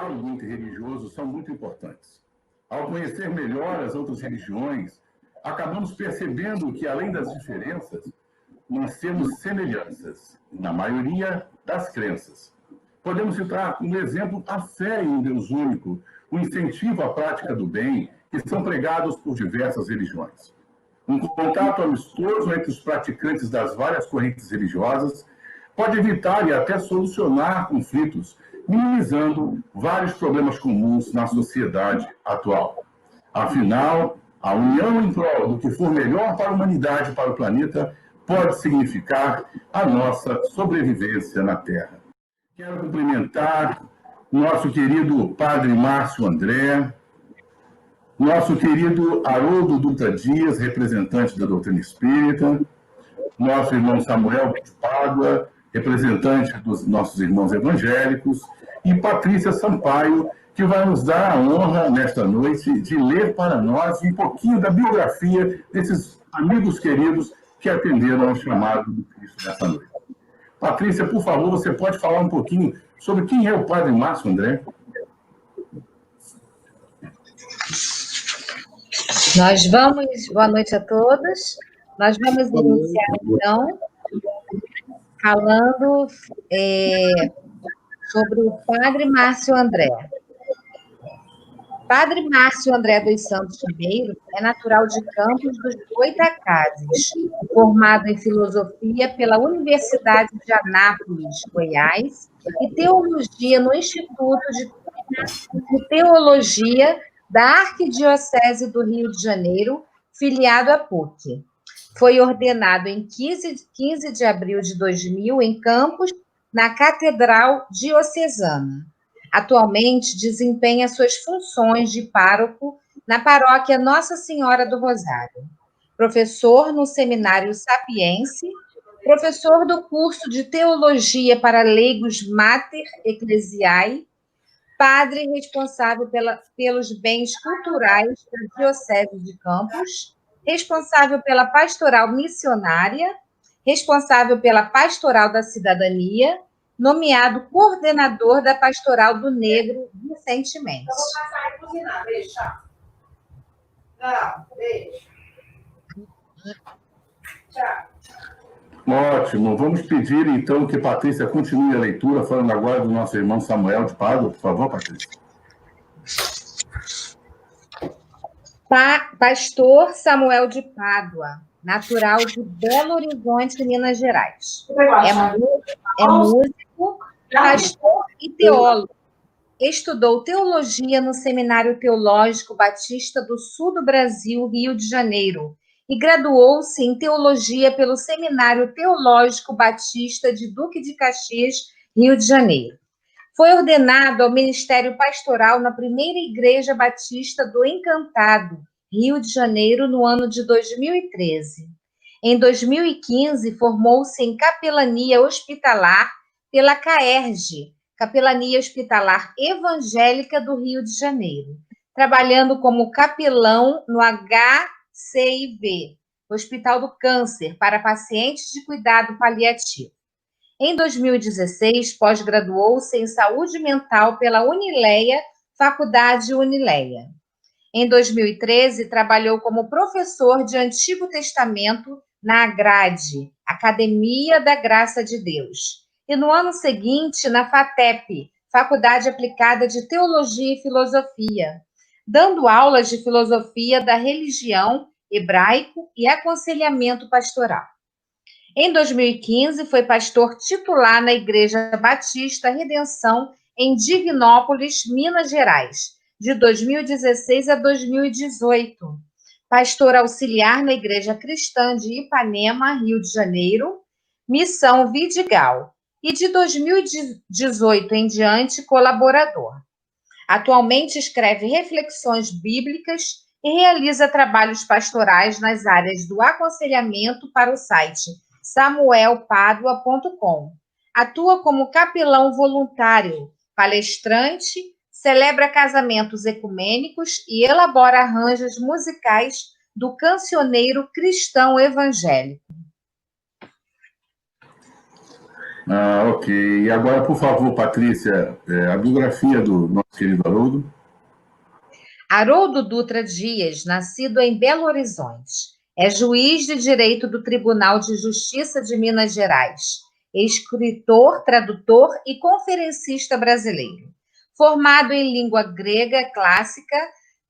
diálogo interreligioso são muito importantes. Ao conhecer melhor as outras religiões, acabamos percebendo que, além das diferenças, nós temos semelhanças, na maioria das crenças. Podemos citar como exemplo a fé em um Deus único, o incentivo à prática do bem, que são pregados por diversas religiões. Um contato amistoso entre os praticantes das várias correntes religiosas pode evitar e até solucionar conflitos, minimizando vários problemas comuns na sociedade atual. Afinal, a união em prol do que for melhor para a humanidade e para o planeta pode significar a nossa sobrevivência na Terra. Quero cumprimentar nosso querido Padre Márcio André, nosso querido Haroldo Dutra Dias, representante da doutrina espírita, nosso irmão Samuel de Pádua, representante dos nossos irmãos evangélicos, e Patrícia Sampaio, que vai nos dar a honra, nesta noite, de ler para nós um pouquinho da biografia desses amigos queridos que atenderam ao chamado do Cristo nessa noite. Patrícia, por favor, você pode falar um pouquinho sobre quem é o Padre Márcio André? Boa noite a todos. Nós vamos iniciar, então, falando sobre o Padre Márcio André. Padre Márcio André dos Santos Ribeiro é natural de Campos dos Goytacazes, formado em filosofia pela Universidade de Anápolis, Goiás, e teologia no Instituto de Teologia da Arquidiocese do Rio de Janeiro, filiado à PUC. Foi ordenado em 15 de abril de 2000 em Campos, na Catedral Diocesana. Atualmente desempenha suas funções de pároco na paróquia Nossa Senhora do Rosário. Professor no Seminário Sapiense, professor do curso de Teologia para Leigos Mater Ecclesiae, padre responsável pelos bens culturais da Diocese de Campos, responsável pela pastoral missionária, responsável pela pastoral da cidadania, nomeado coordenador da pastoral do negro recentemente. Eu vou passar aí cozinhar, deixa. Não, deixa. Tchau. Ótimo. Vamos pedir, então, que Patrícia continue a leitura, falando agora do nosso irmão Samuel de Pádua. Por favor, Patrícia. Pastor Samuel de Pádua, natural de Belo Horizonte, Minas Gerais. É músico, pastor e teólogo. Estudou teologia no Seminário Teológico Batista do Sul do Brasil, Rio de Janeiro, e graduou-se em teologia pelo Seminário Teológico Batista de Duque de Caxias, Rio de Janeiro. Foi ordenado ao ministério pastoral na primeira Igreja Batista do Encantado, Rio de Janeiro, no ano de 2013. Em 2015, formou-se em capelania hospitalar pela CAERJ, Capelania Hospitalar Evangélica do Rio de Janeiro, trabalhando como capelão no HCIV, Hospital do Câncer, para pacientes de cuidado paliativo. Em 2016, pós-graduou-se em Saúde Mental pela Unileia, Faculdade Unileia. Em 2013, trabalhou como professor de Antigo Testamento na AGRADE, Academia da Graça de Deus. E no ano seguinte, na FATEP, Faculdade Aplicada de Teologia e Filosofia, dando aulas de filosofia da religião, hebraico e aconselhamento pastoral. Em 2015, foi pastor titular na Igreja Batista Redenção, em Divinópolis, Minas Gerais, de 2016 a 2018. Pastor auxiliar na Igreja Cristã de Ipanema, Rio de Janeiro, Missão Vidigal. E de 2018 em diante, colaborador. Atualmente escreve reflexões bíblicas e realiza trabalhos pastorais nas áreas do aconselhamento para o site samuelpadua.com. Atua como capelão voluntário, palestrante, celebra casamentos ecumênicos e elabora arranjos musicais do cancioneiro cristão evangélico. Ok. E agora, por favor, Patrícia, a biografia do nosso querido Haroldo. Haroldo Dutra Dias, nascido em Belo Horizonte, é juiz de direito do Tribunal de Justiça de Minas Gerais, escritor, tradutor e conferencista brasileiro. Formado em língua grega clássica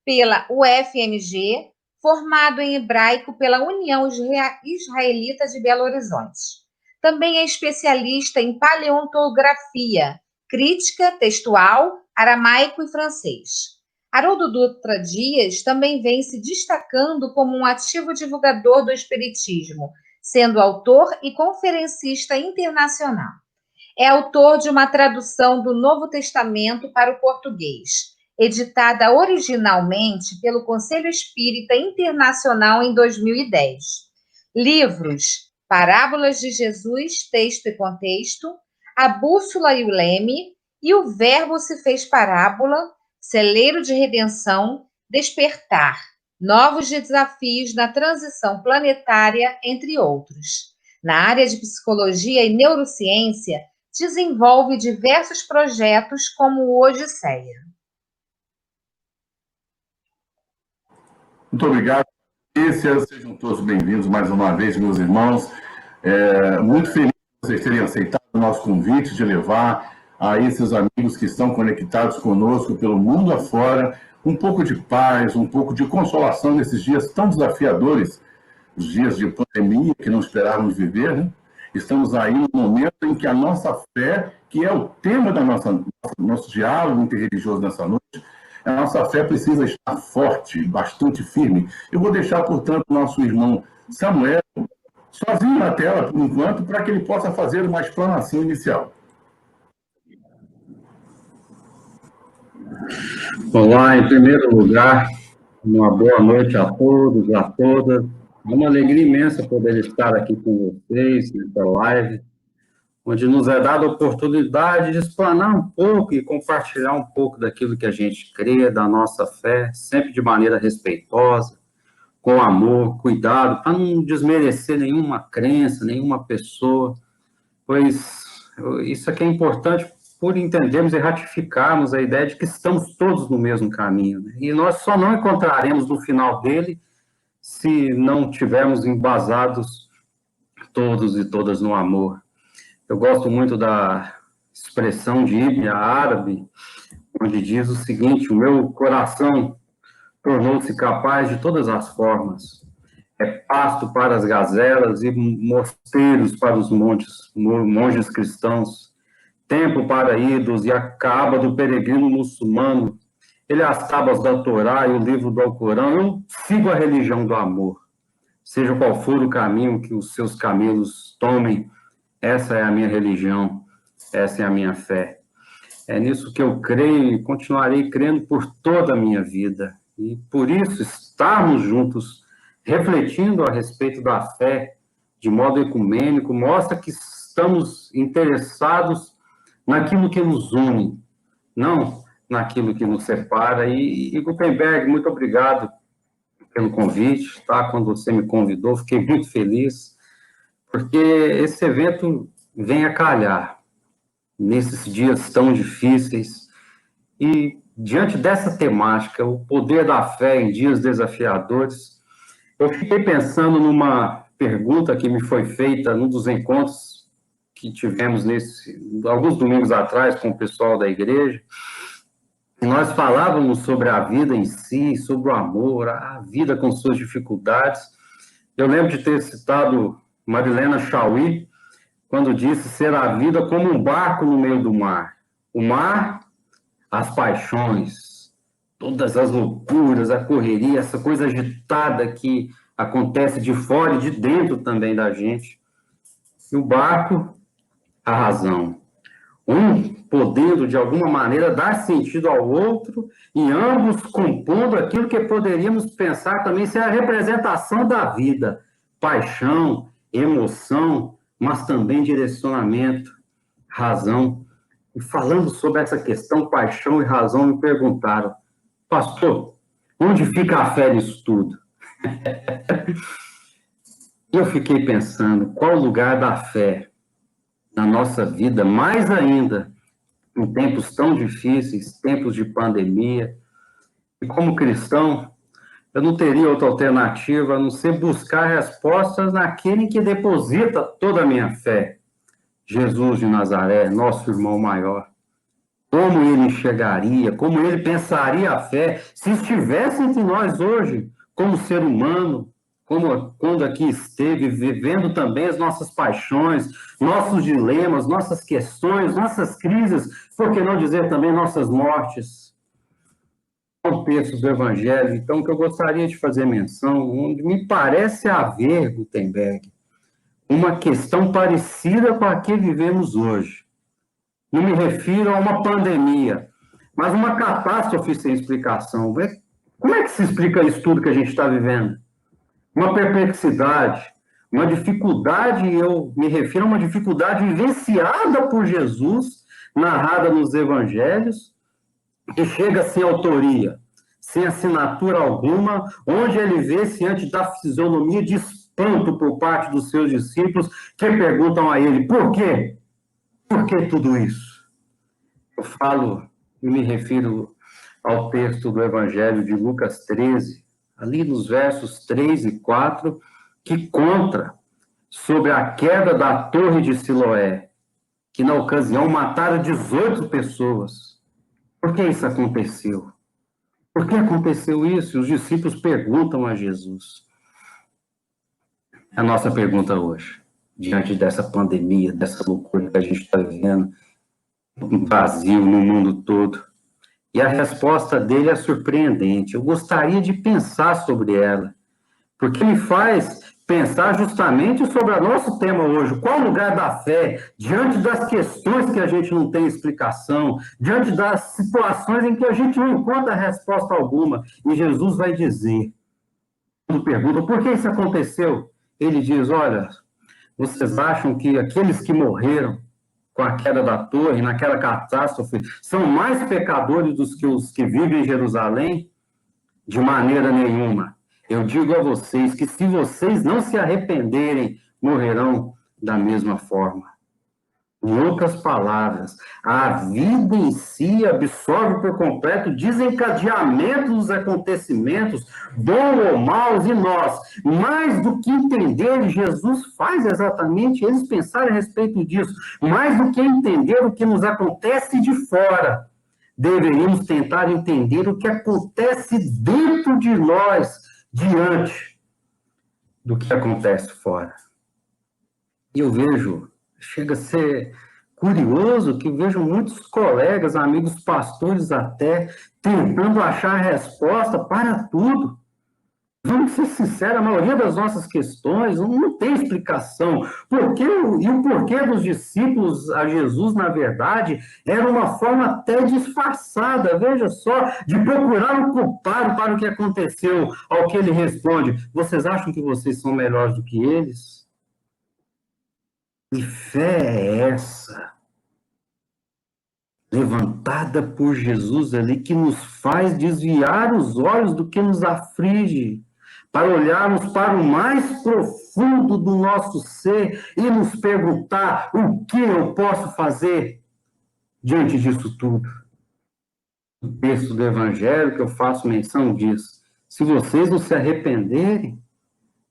pela UFMG, formado em hebraico pela União Israelita de Belo Horizonte. Também é especialista em paleontografia, crítica textual, aramaico e francês. Haroldo Dutra Dias também vem se destacando como um ativo divulgador do espiritismo, sendo autor e conferencista internacional. É autor de uma tradução do Novo Testamento para o português, editada originalmente pelo Conselho Espírita Internacional em 2010. Livros: Parábolas de Jesus, Texto e Contexto, A Bússola e o Leme, e O Verbo se fez parábola, Celeiro de Redenção, Despertar, Novos Desafios na Transição Planetária, entre outros. Na área de psicologia e neurociência, desenvolve diversos projetos como o Odisseia. Muito obrigado, Patrícia. Sejam todos bem-vindos mais uma vez, meus irmãos. Muito feliz de vocês terem aceitado o nosso convite de levar a esses amigos que estão conectados conosco pelo mundo afora um pouco de paz, um pouco de consolação nesses dias tão desafiadores, os dias de pandemia que não esperávamos viver, né? Estamos aí no momento em que a nossa fé, que é o tema do nosso diálogo interreligioso nessa noite, a nossa fé precisa estar forte, bastante firme. Eu vou deixar, portanto, o nosso irmão Samuel sozinho na tela, por enquanto, para que ele possa fazer uma explanação inicial. Olá, em primeiro lugar, uma boa noite a todos, a todas. É uma alegria imensa poder estar aqui com vocês nessa live, onde nos é dada a oportunidade de explanar um pouco e compartilhar um pouco daquilo que a gente crê, da nossa fé, sempre de maneira respeitosa, com amor, cuidado, para não desmerecer nenhuma crença, nenhuma pessoa, pois isso aqui é importante por entendermos e ratificarmos a ideia de que estamos todos no mesmo caminho, né? E nós só não encontraremos no final dele se não tivermos embasados todos e todas no amor. Eu gosto muito da expressão de Ibn árabe, onde diz o seguinte: o meu coração tornou-se capaz de todas as formas. É pasto para as gazelas e mosteiros para os monges cristãos, templo para ídolos e a Kaaba do peregrino muçulmano. Ele é as tábuas da Torá e o livro do Alcorão. Eu sigo a religião do amor. Seja qual for o caminho que os seus camelos tomem, essa é a minha religião, essa é a minha fé. É nisso que eu creio e continuarei crendo por toda a minha vida. E por isso, estarmos juntos, refletindo a respeito da fé, de modo ecumênico, mostra que estamos interessados naquilo que nos une, não naquilo que nos separa. E Gutenberg, muito obrigado pelo convite, tá? Quando você me convidou, fiquei muito feliz, porque esse evento vem a calhar nesses dias tão difíceis. E diante dessa temática, o poder da fé em dias desafiadores, eu fiquei pensando numa pergunta que me foi feita num dos encontros que tivemos alguns domingos atrás com o pessoal da igreja, e nós falávamos sobre a vida em si, sobre o amor, a vida com suas dificuldades. Eu lembro de ter citado Marilena Chauí, quando disse ser a vida como um barco no meio do mar. O mar, as paixões, todas as loucuras, a correria, essa coisa agitada que acontece de fora e de dentro também da gente. E o barco, a razão. Um podendo, de alguma maneira, dar sentido ao outro, e ambos compondo aquilo que poderíamos pensar também ser a representação da vida. Paixão, emoção, mas também direcionamento, razão. E falando sobre essa questão, paixão e razão, me perguntaram: pastor, onde fica a fé nisso tudo? Eu fiquei pensando, qual o lugar da fé na nossa vida, mais ainda em tempos tão difíceis, tempos de pandemia. E como cristão, eu não teria outra alternativa a não ser buscar respostas naquele que deposita toda a minha fé. Jesus de Nazaré, nosso irmão maior. Como ele enxergaria, como ele pensaria a fé, se estivesse entre nós hoje, como ser humano, como quando aqui esteve, vivendo também as nossas paixões, nossos dilemas, nossas questões, nossas crises, por que não dizer também nossas mortes? Um texto do Evangelho, então, que eu gostaria de fazer menção, onde me parece haver, Gutenberg, uma questão parecida com a que vivemos hoje. Não me refiro a uma pandemia, mas uma catástrofe sem explicação. Como é que se explica isso tudo que a gente está vivendo? Uma perplexidade, uma dificuldade, eu me refiro a uma dificuldade vivenciada por Jesus, narrada nos evangelhos, que chega sem autoria, sem assinatura alguma, onde ele vê-se diante da fisionomia de espanto por parte dos seus discípulos, que perguntam a ele, por quê? Por que tudo isso? Eu falo e me refiro ao texto do Evangelho de Lucas 13, ali nos versos 3 e 4, que conta sobre a queda da torre de Siloé, que na ocasião mataram 18 pessoas. Por que isso aconteceu? Por que aconteceu isso? Os discípulos perguntam a Jesus. A nossa pergunta hoje, diante dessa pandemia, dessa loucura que a gente está vivendo, um vazio no mundo todo. E a resposta dele é surpreendente. Eu gostaria de pensar sobre ela, porque me faz pensar justamente sobre o nosso tema hoje. Qual o lugar da fé diante das questões que a gente não tem explicação, diante das situações em que a gente não encontra resposta alguma. E Jesus vai dizer, quando pergunta, por que isso aconteceu? Ele diz, olha, vocês acham que aqueles que morreram com a queda da torre, naquela catástrofe, são mais pecadores do que os que vivem em Jerusalém? De maneira nenhuma. Eu digo a vocês que se vocês não se arrependerem, morrerão da mesma forma. Em outras palavras, a vida em si absorve por completo o desencadeamento dos acontecimentos, bons ou maus, e nós, mais do que entender, Jesus faz exatamente eles pensarem a respeito disso, mais do que entender o que nos acontece de fora, deveríamos tentar entender o que acontece dentro de nós, diante do que acontece fora. E eu vejo, chega a ser curioso que vejo muitos colegas, amigos pastores até, tentando achar resposta para tudo. Vamos ser sinceros, a maioria das nossas questões não tem explicação. E o porquê dos discípulos a Jesus, na verdade, era uma forma até disfarçada, veja só, de procurar um culpado para o que aconteceu, ao que ele responde, vocês acham que vocês são melhores do que eles? Que fé é essa? Levantada por Jesus ali, que nos faz desviar os olhos do que nos aflige, para olharmos para o mais profundo do nosso ser e nos perguntar o que eu posso fazer diante disso tudo. O texto do Evangelho que eu faço menção diz, se vocês não se arrependerem,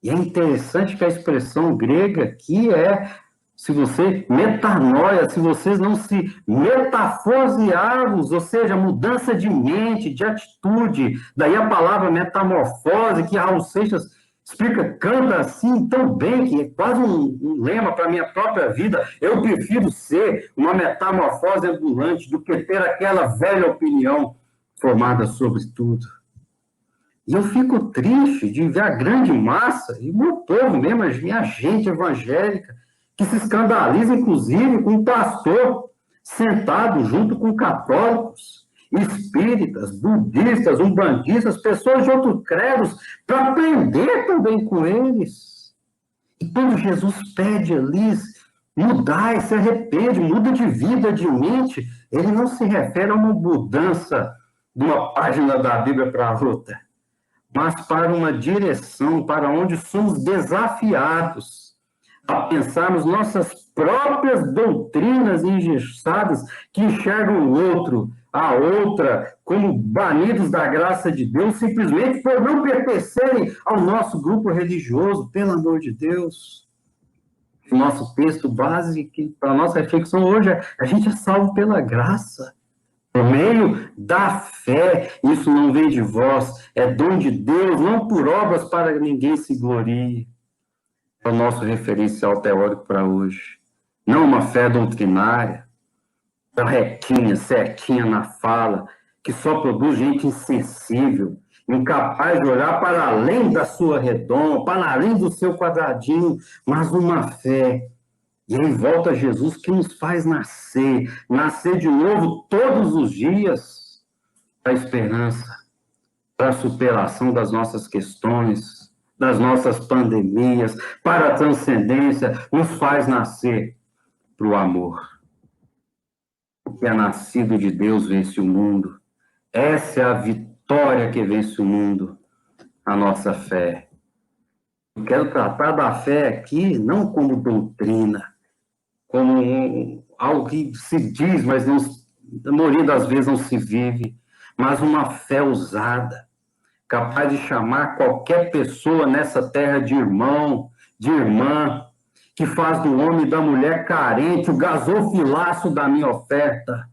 e é interessante que a expressão grega aqui é, se você metanoia, se vocês não se metafosearmos, ou seja, mudança de mente, de atitude, daí a palavra metamorfose, que Raul Seixas explica, canta assim tão bem, que é quase um lema para a minha própria vida. Eu prefiro ser uma metamorfose ambulante do que ter aquela velha opinião formada sobre tudo. E eu fico triste de ver a grande massa, e o meu povo mesmo, a minha gente evangélica, que se escandaliza, inclusive, com um pastor sentado junto com católicos, espíritas, budistas, umbandistas, pessoas de outros credos, para aprender também com eles. E quando Jesus pede ali, mudar, se arrepende, muda de vida, de mente, ele não se refere a uma mudança de uma página da Bíblia para a outra, mas para uma direção para onde somos desafiados a pensarmos nossas próprias doutrinas engessadas que enxergam o outro, a outra, como banidos da graça de Deus, simplesmente por não pertencerem ao nosso grupo religioso, pelo amor de Deus. O nosso texto base para a nossa reflexão hoje é: a gente é salvo pela graça, por meio da fé. Isso não vem de vós, é dom de Deus, não por obras para que ninguém se glorie. É o nosso referencial teórico para hoje. Não uma fé doutrinária, retinha, certinha na fala, que só produz gente insensível, incapaz de olhar para além da sua redoma, para além do seu quadradinho, mas uma fé. E aí volta Jesus, que nos faz nascer de novo todos os dias, para a esperança, para a superação das nossas questões, das nossas pandemias, para a transcendência, nos faz nascer para o amor. O que é nascido de Deus vence o mundo. Essa é a vitória que vence o mundo, a nossa fé. Eu quero tratar da fé aqui não como doutrina, como algo que se diz, mas não, a maioria das vezes não se vive, mas uma fé ousada, capaz de chamar qualquer pessoa nessa terra de irmão, de irmã, que faz do homem e da mulher carente o gasofilaço da minha oferta,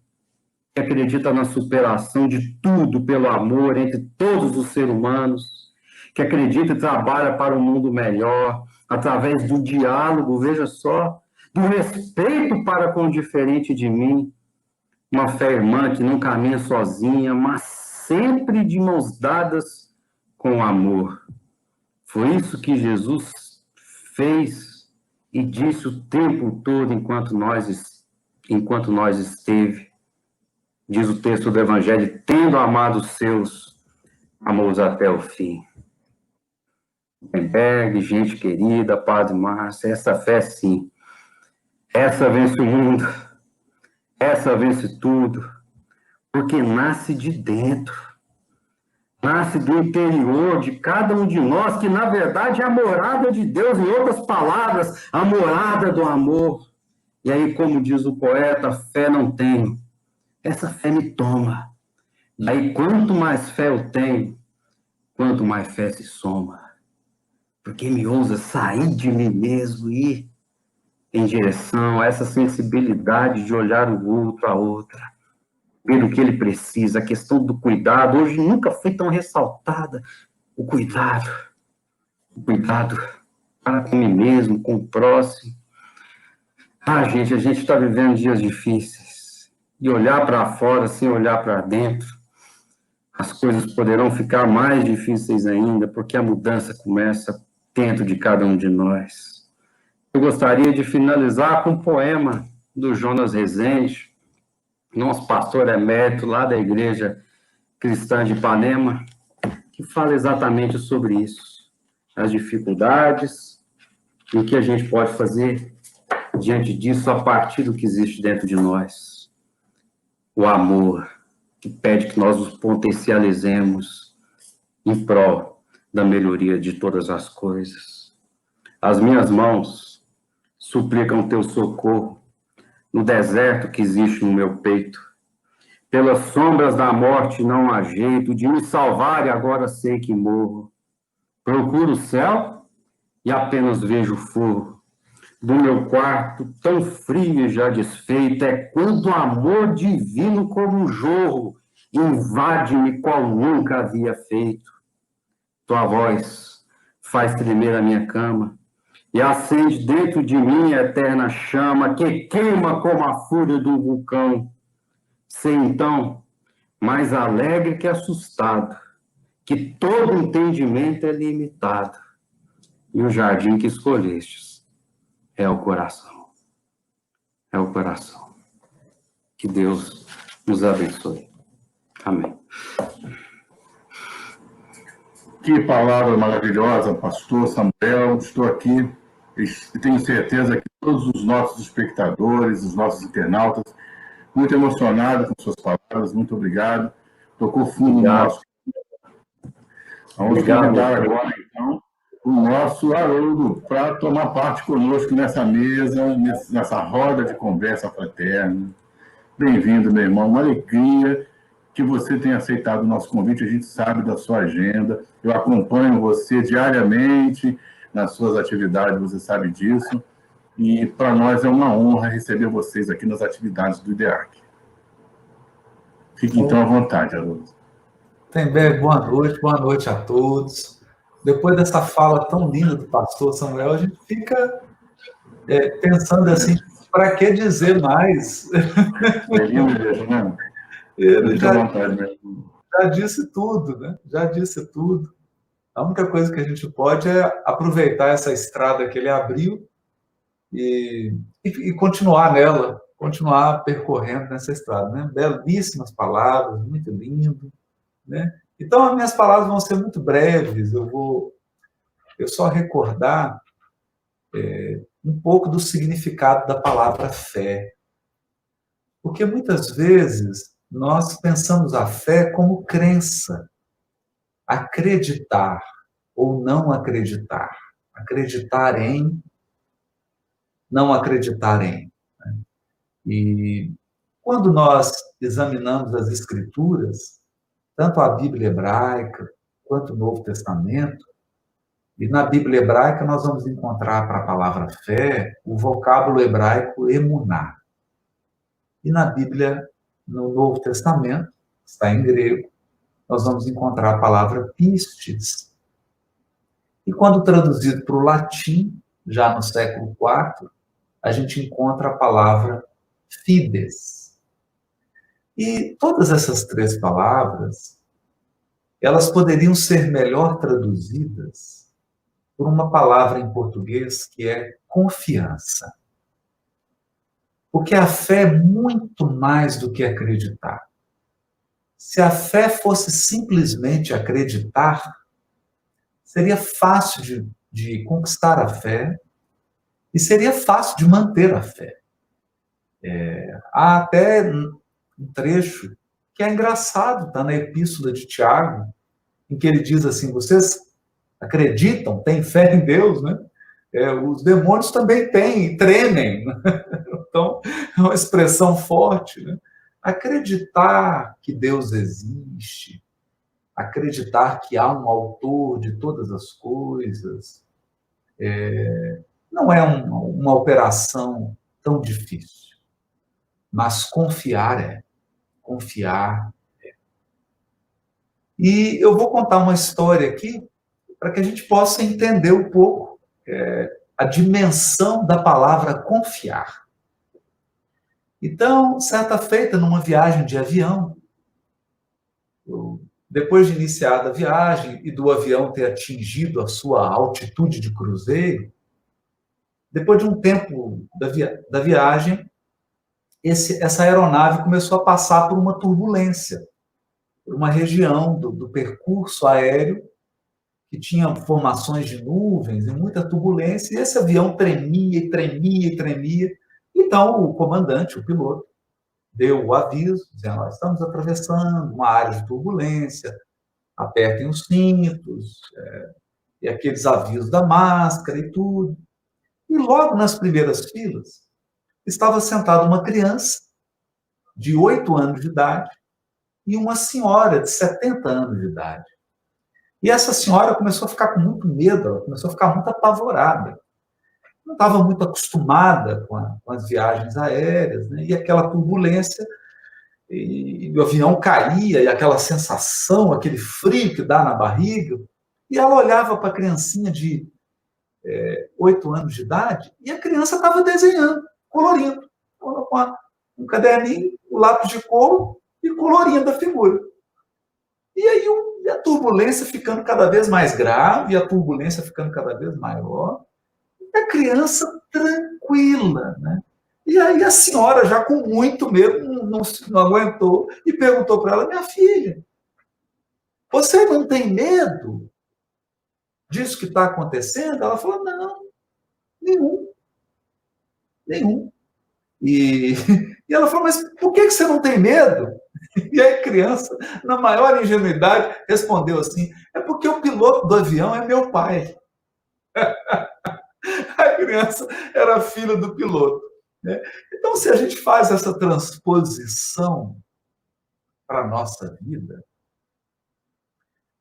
que acredita na superação de tudo pelo amor entre todos os seres humanos, que acredita e trabalha para um mundo melhor, através do diálogo, veja só, do respeito para com o diferente de mim, uma fé irmã que não caminha sozinha, mas sempre de mãos dadas com amor. Foi isso que Jesus fez e disse o tempo todo enquanto nós esteve. Diz o texto do Evangelho: tendo amado os seus, amou-os até o fim. Gutenberg, gente querida, Padre Márcio, essa fé sim, essa vence o mundo, essa vence tudo, porque nasce de dentro, nasce do interior de cada um de nós, que na verdade é a morada de Deus, em outras palavras, a morada do amor. E aí, como diz o poeta, fé não tenho, essa fé me toma. Aí, quanto mais fé eu tenho, quanto mais fé se soma. Porque me ousa sair de mim mesmo e ir em direção a essa sensibilidade de olhar o outro, a outra, ver o que ele precisa. A questão do cuidado, hoje nunca foi tão ressaltada. O cuidado para com mim mesmo, com o próximo. A gente está vivendo dias difíceis. E olhar para fora sem olhar para dentro, as coisas poderão ficar mais difíceis ainda, porque a mudança começa dentro de cada um de nós. Eu gostaria de finalizar com um poema do Jonas Rezende, nosso pastor emérito lá da Igreja Cristã de Ipanema, que fala exatamente sobre isso, as dificuldades e o que a gente pode fazer diante disso a partir do que existe dentro de nós. O amor, que pede que nós nos potencializemos em prol da melhoria de todas as coisas. As minhas mãos suplicam teu socorro no deserto que existe no meu peito. Pelas sombras da morte não há jeito de me salvar e agora sei que morro. Procuro o céu e apenas vejo o fogo do meu quarto, tão frio e já desfeito. É quando o amor divino como um jorro invade-me qual nunca havia feito. Tua voz faz tremer a minha cama e acende dentro de mim a eterna chama que queima como a fúria do vulcão. Sei então, mais alegre que assustado, que todo entendimento é limitado e o jardim que escolhestes é o coração. É o coração. Que Deus nos abençoe. Amém. Que palavra maravilhosa, pastor Samuel. Estou aqui e tenho certeza que todos os nossos espectadores, os nossos internautas, muito emocionados com suas palavras. Muito obrigado. Tocou fundo no nosso. Vamos convidar agora, então, o nosso Haroldo para tomar parte conosco nessa mesa, nessa roda de conversa fraterna. Bem-vindo, meu irmão. Uma alegria que você tenha aceitado o nosso convite. A gente sabe da sua agenda. Eu acompanho você diariamente nas suas atividades, você sabe disso. E para nós é uma honra receber vocês aqui nas atividades do IDEAC. Fique então à vontade, Haroldo. Tember, boa noite a todos. Depois dessa fala tão linda do pastor Samuel, a gente fica pensando assim, para que dizer mais? É lindo mesmo, né? Ele já disse tudo, né? Já disse tudo. A única coisa que a gente pode é aproveitar essa estrada que ele abriu e continuar nela, continuar percorrendo nessa estrada, né? Belíssimas palavras, muito lindo, né? Então, as minhas palavras vão ser muito breves, eu só recordar um pouco do significado da palavra fé. Porque muitas vezes nós pensamos a fé como crença, acreditar ou não acreditar, acreditar em, não acreditar em. E quando nós examinamos as Escrituras, tanto a Bíblia hebraica quanto o Novo Testamento, e na Bíblia hebraica nós vamos encontrar para a palavra fé o vocábulo hebraico emuná. E na Bíblia, no Novo Testamento, está em grego, nós vamos encontrar a palavra pistes. E quando traduzido para o latim, já no século IV, a gente encontra a palavra fides. E todas essas três palavras, elas poderiam ser melhor traduzidas por uma palavra em português que é confiança. Porque a fé é muito mais do que acreditar. Se a fé fosse simplesmente acreditar, seria fácil de conquistar a fé e seria fácil de manter a fé. Há até um trecho que é engraçado, está na Epístola de Tiago, em que ele diz assim, vocês acreditam, têm fé em Deus, né? Os demônios também têm, tremem. Então, é uma expressão forte, né? Acreditar que Deus existe, acreditar que há um autor de todas as coisas, não é uma operação tão difícil. Mas confiar é. E eu vou contar uma história aqui para que a gente possa entender um pouco a dimensão da palavra confiar. Então, certa feita, numa viagem de avião, depois de iniciada a viagem e do avião ter atingido a sua altitude de cruzeiro, depois de um tempo da viagem, essa aeronave começou a passar por uma turbulência, por uma região do percurso aéreo que tinha formações de nuvens e muita turbulência, e esse avião tremia e tremia e tremia. Então, o comandante, o piloto, deu o aviso, dizendo, nós estamos atravessando uma área de turbulência, apertem os cintos, e aqueles avisos da máscara e tudo. E logo nas primeiras filas, estava sentada uma criança de 8 anos de idade e uma senhora de 70 anos de idade. E essa senhora começou a ficar com muito medo, ela começou a ficar muito apavorada. Não estava muito acostumada com as viagens aéreas, né? E aquela turbulência, e o avião caía, e aquela sensação, aquele frio que dá na barriga. E ela olhava para a criancinha de 8 anos de idade, e a criança estava desenhando, colorindo, com um caderninho, o lápis de cor, e colorindo a figura. E aí a turbulência ficando cada vez mais grave, e a turbulência ficando cada vez maior, e a criança tranquila, né? E aí a senhora, já com muito medo, não aguentou, e perguntou para ela, minha filha, você não tem medo disso que está acontecendo? Ela falou, não, nenhum. E ela falou, mas por que você não tem medo? E aí a criança, na maior ingenuidade, respondeu assim, é porque o piloto do avião é meu pai. A criança era filha do piloto, né? Então, se a gente faz essa transposição para a nossa vida,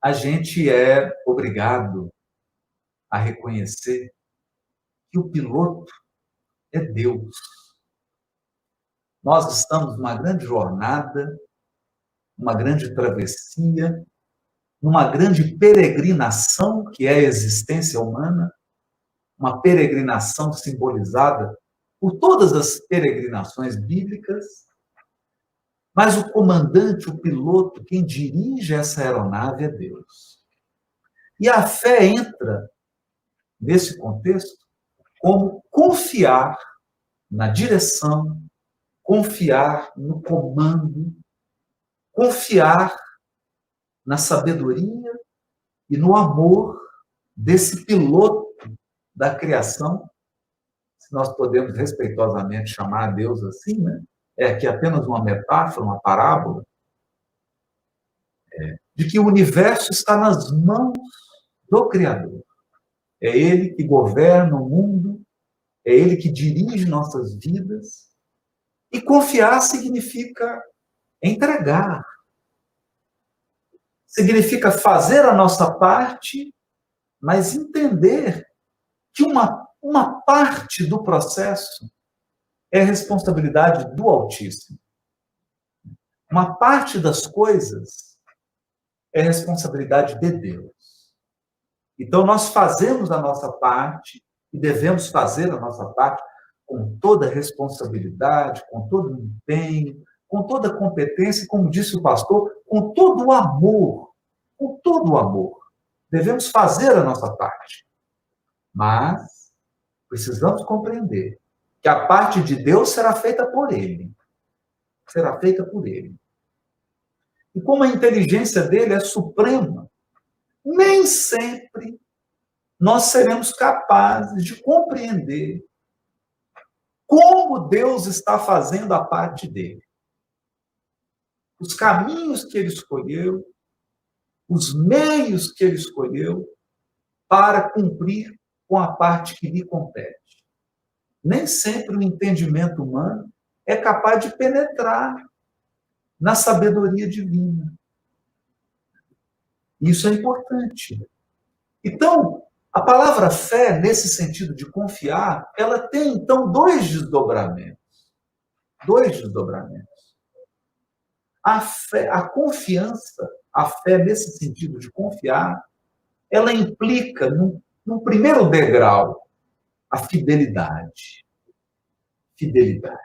a gente é obrigado a reconhecer que o piloto é Deus. Nós estamos numa grande jornada, uma grande travessia, numa grande peregrinação, que é a existência humana, uma peregrinação simbolizada por todas as peregrinações bíblicas, mas o comandante, o piloto, quem dirige essa aeronave é Deus. E a fé entra nesse contexto como confiar na direção, confiar no comando, confiar na sabedoria e no amor desse piloto da criação, se nós podemos respeitosamente chamar a Deus assim, né? É aqui apenas uma metáfora, uma parábola, de que o universo está nas mãos do Criador. É Ele que governa o mundo, é Ele que dirige nossas vidas, e confiar significa entregar, significa fazer a nossa parte, mas entender que uma parte do processo é responsabilidade do Altíssimo. Uma parte das coisas é responsabilidade de Deus. Então, nós fazemos a nossa parte e devemos fazer a nossa parte com toda responsabilidade, com todo empenho, com toda competência, como disse o pastor, com todo o amor. Com todo o amor. Devemos fazer a nossa parte. Mas precisamos compreender que a parte de Deus será feita por Ele. Será feita por Ele. E como a inteligência dele é suprema, nem sempre nós seremos capazes de compreender como Deus está fazendo a parte dele. Os caminhos que ele escolheu, os meios que ele escolheu para cumprir com a parte que lhe compete. Nem sempre o entendimento humano é capaz de penetrar na sabedoria divina. Isso é importante. Então, a palavra fé, nesse sentido de confiar, ela tem, então, dois desdobramentos. Dois desdobramentos. A fé, a confiança, a fé nesse sentido de confiar, ela implica, no primeiro degrau, a fidelidade. Fidelidade.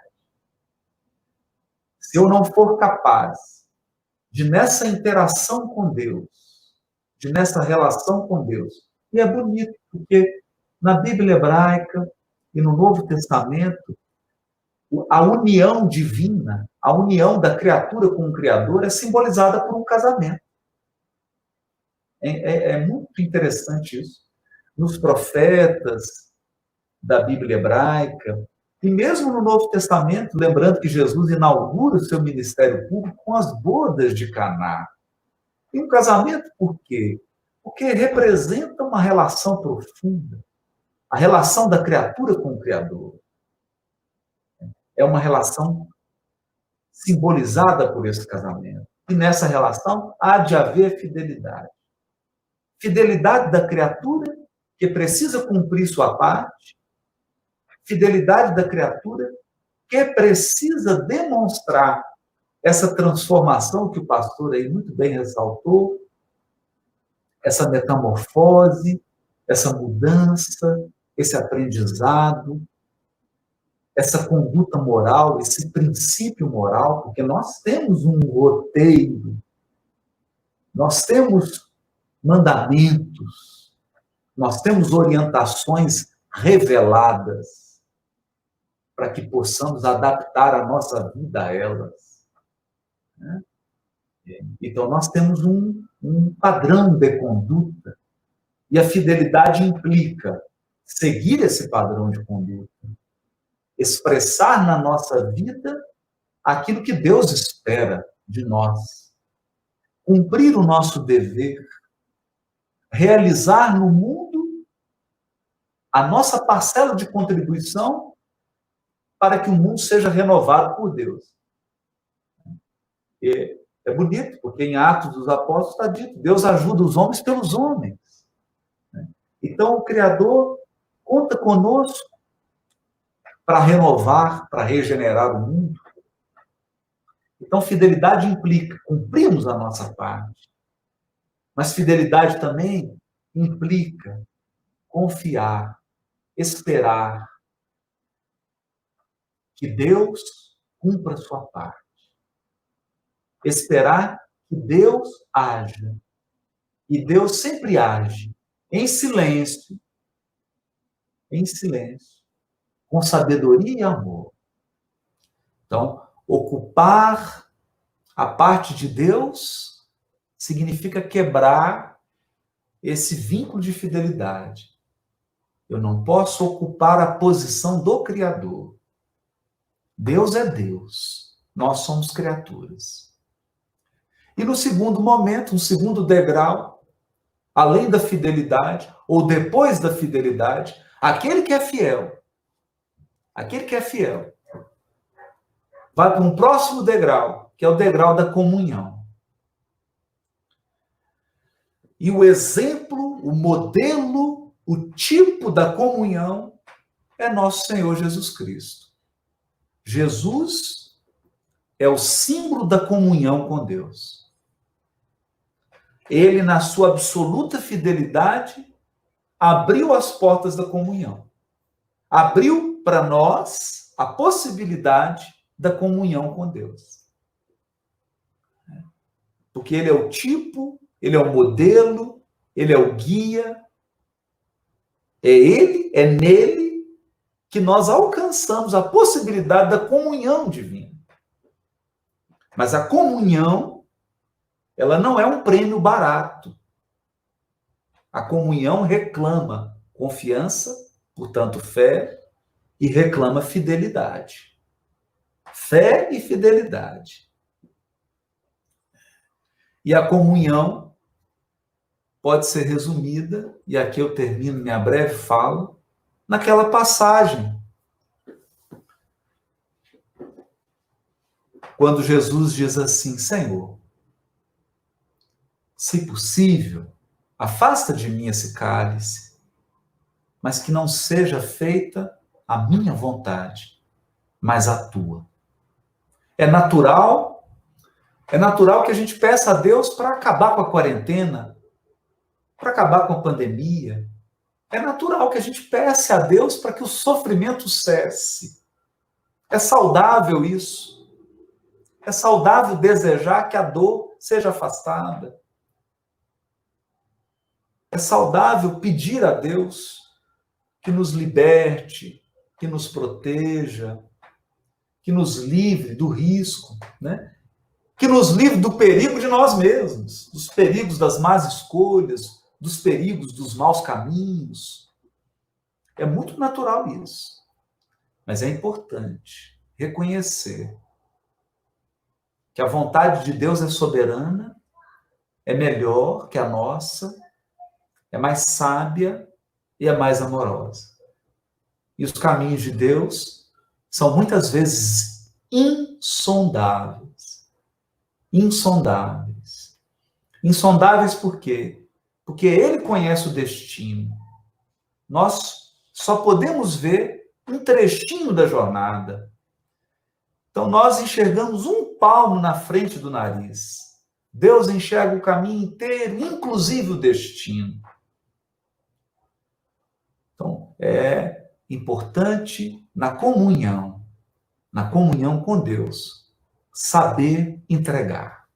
Se eu não for capaz de, nessa interação com Deus, de nessa relação com Deus, e é bonito, porque na Bíblia hebraica e no Novo Testamento, a união divina, a união da criatura com o Criador é simbolizada por um casamento. É muito interessante isso. Nos profetas da Bíblia hebraica, e mesmo no Novo Testamento, lembrando que Jesus inaugura o seu ministério público com as bodas de Caná. E um casamento por quê? Porque representa uma relação profunda, a relação da criatura com o Criador. É uma relação simbolizada por esse casamento. E nessa relação há de haver fidelidade. Fidelidade da criatura, que precisa cumprir sua parte, fidelidade da criatura, que precisa demonstrar essa transformação que o pastor aí muito bem ressaltou, essa metamorfose, essa mudança, esse aprendizado, essa conduta moral, esse princípio moral, porque nós temos um roteiro, nós temos mandamentos, nós temos orientações reveladas para que possamos adaptar a nossa vida a elas. Né? Então, nós temos um padrão de conduta, e a fidelidade implica seguir esse padrão de conduta, expressar na nossa vida aquilo que Deus espera de nós, cumprir o nosso dever, realizar no mundo a nossa parcela de contribuição para que o mundo seja renovado por Deus. E é bonito, porque em Atos dos Apóstolos está dito, Deus ajuda os homens pelos homens. Então, o Criador conta conosco para renovar, para regenerar o mundo. Então, fidelidade implica cumprirmos a nossa parte. Mas fidelidade também implica confiar, esperar que Deus cumpra a sua parte. Esperar que Deus haja. E Deus sempre age em silêncio, com sabedoria e amor. Então, ocupar a parte de Deus significa quebrar esse vínculo de fidelidade. Eu não posso ocupar a posição do Criador. Deus é Deus. Nós somos criaturas. E no segundo momento, um segundo degrau, além da fidelidade, ou depois da fidelidade, aquele que é fiel, vai para um próximo degrau, que é o degrau da comunhão. E o exemplo, o modelo, o tipo da comunhão é nosso Senhor Jesus Cristo. Jesus é o símbolo da comunhão com Deus. Ele, na sua absoluta fidelidade, abriu as portas da comunhão. Abriu para nós a possibilidade da comunhão com Deus. Porque ele é o tipo, ele é o modelo, ele é o guia. É ele, é nele que nós alcançamos a possibilidade da comunhão divina. Mas a comunhão, ela não é um prêmio barato. A comunhão reclama confiança, portanto fé, e reclama fidelidade. Fé e fidelidade. E a comunhão pode ser resumida, e aqui eu termino minha breve fala, naquela passagem. Quando Jesus diz assim, Senhor, se possível, afasta de mim esse cálice, mas que não seja feita a minha vontade, mas a tua. É natural que a gente peça a Deus para acabar com a quarentena, para acabar com a pandemia. É natural que a gente peça a Deus para que o sofrimento cesse. É saudável isso. É saudável desejar que a dor seja afastada. É saudável pedir a Deus que nos liberte, que nos proteja, que nos livre do risco, né? Que nos livre do perigo de nós mesmos, dos perigos das más escolhas, dos perigos dos maus caminhos. É muito natural isso. Mas é importante reconhecer que a vontade de Deus é soberana, é melhor que a nossa, é mais sábia e é mais amorosa. E os caminhos de Deus são muitas vezes insondáveis. Insondáveis. Insondáveis por quê? Porque Ele conhece o destino. Nós só podemos ver um trechinho da jornada. Então nós enxergamos um palmo na frente do nariz. Deus enxerga o caminho inteiro, inclusive o destino. Então, é importante na comunhão com Deus, saber entregar.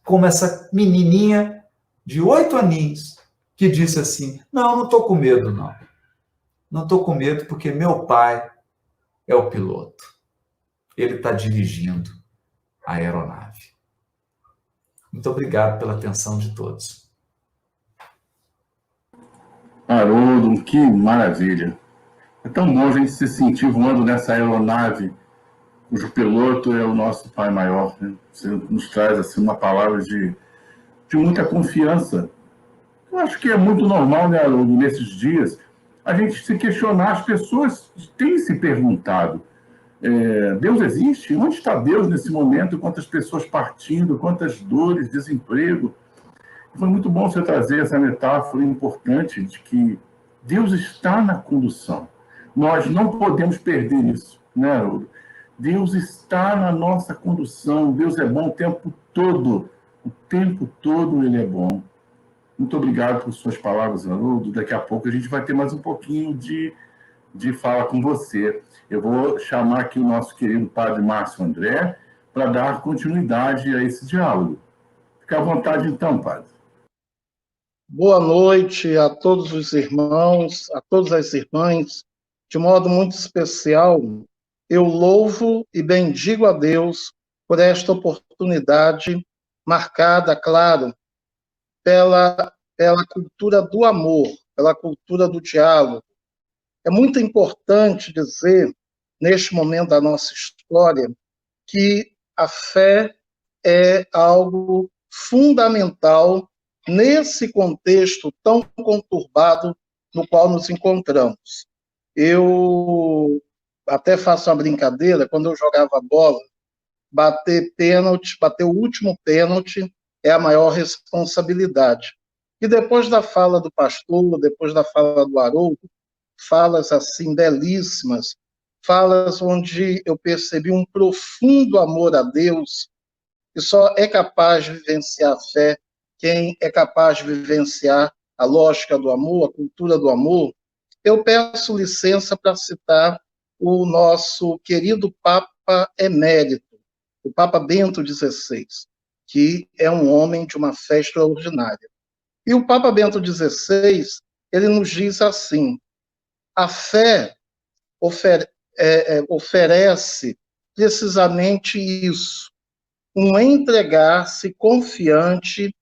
Como essa menininha de 8 aninhos que disse assim, não estou com medo, não. Não estou com medo porque meu pai é o piloto. Ele está dirigindo a aeronave. Muito obrigado pela atenção de todos. Haroldo, que maravilha. É tão bom a gente se sentir voando nessa aeronave, cujo piloto é o nosso Pai Maior. Né? Você nos traz assim, uma palavra de muita confiança. Eu acho que é muito normal, né, Haroldo, nesses dias, a gente se questionar. As pessoas têm se perguntado, Deus existe? Onde está Deus nesse momento? Quantas pessoas partindo, quantas dores, desemprego. Foi muito bom você trazer essa metáfora importante de que Deus está na condução. Nós não podemos perder isso, né, Haroldo? Deus está na nossa condução. Deus é bom o tempo todo. O tempo todo Ele é bom. Muito obrigado por suas palavras, Haroldo. Daqui a pouco a gente vai ter mais um pouquinho de fala com você. Eu vou chamar aqui o nosso querido Padre Márcio André para dar continuidade a esse diálogo. Fique à vontade então, Padre. Boa noite a todos os irmãos, a todas as irmãs. De modo muito especial, eu louvo e bendigo a Deus por esta oportunidade marcada, claro, pela cultura do amor, pela cultura do diálogo. É muito importante dizer, neste momento da nossa história, que a fé é algo fundamental nesse contexto tão conturbado no qual nos encontramos. Eu até faço uma brincadeira, quando eu jogava bola, bater o último pênalti é a maior responsabilidade. E depois da fala do pastor, depois da fala do Haroldo, falas assim belíssimas, falas onde eu percebi um profundo amor a Deus, que só é capaz de vivenciar a fé quem é capaz de vivenciar a lógica do amor, a cultura do amor. Eu peço licença para citar o nosso querido Papa Emérito, o Papa Bento XVI, que é um homem de uma fé extraordinária. E o Papa Bento XVI, ele nos diz assim: a fé oferece precisamente isso, um entregar-se confiante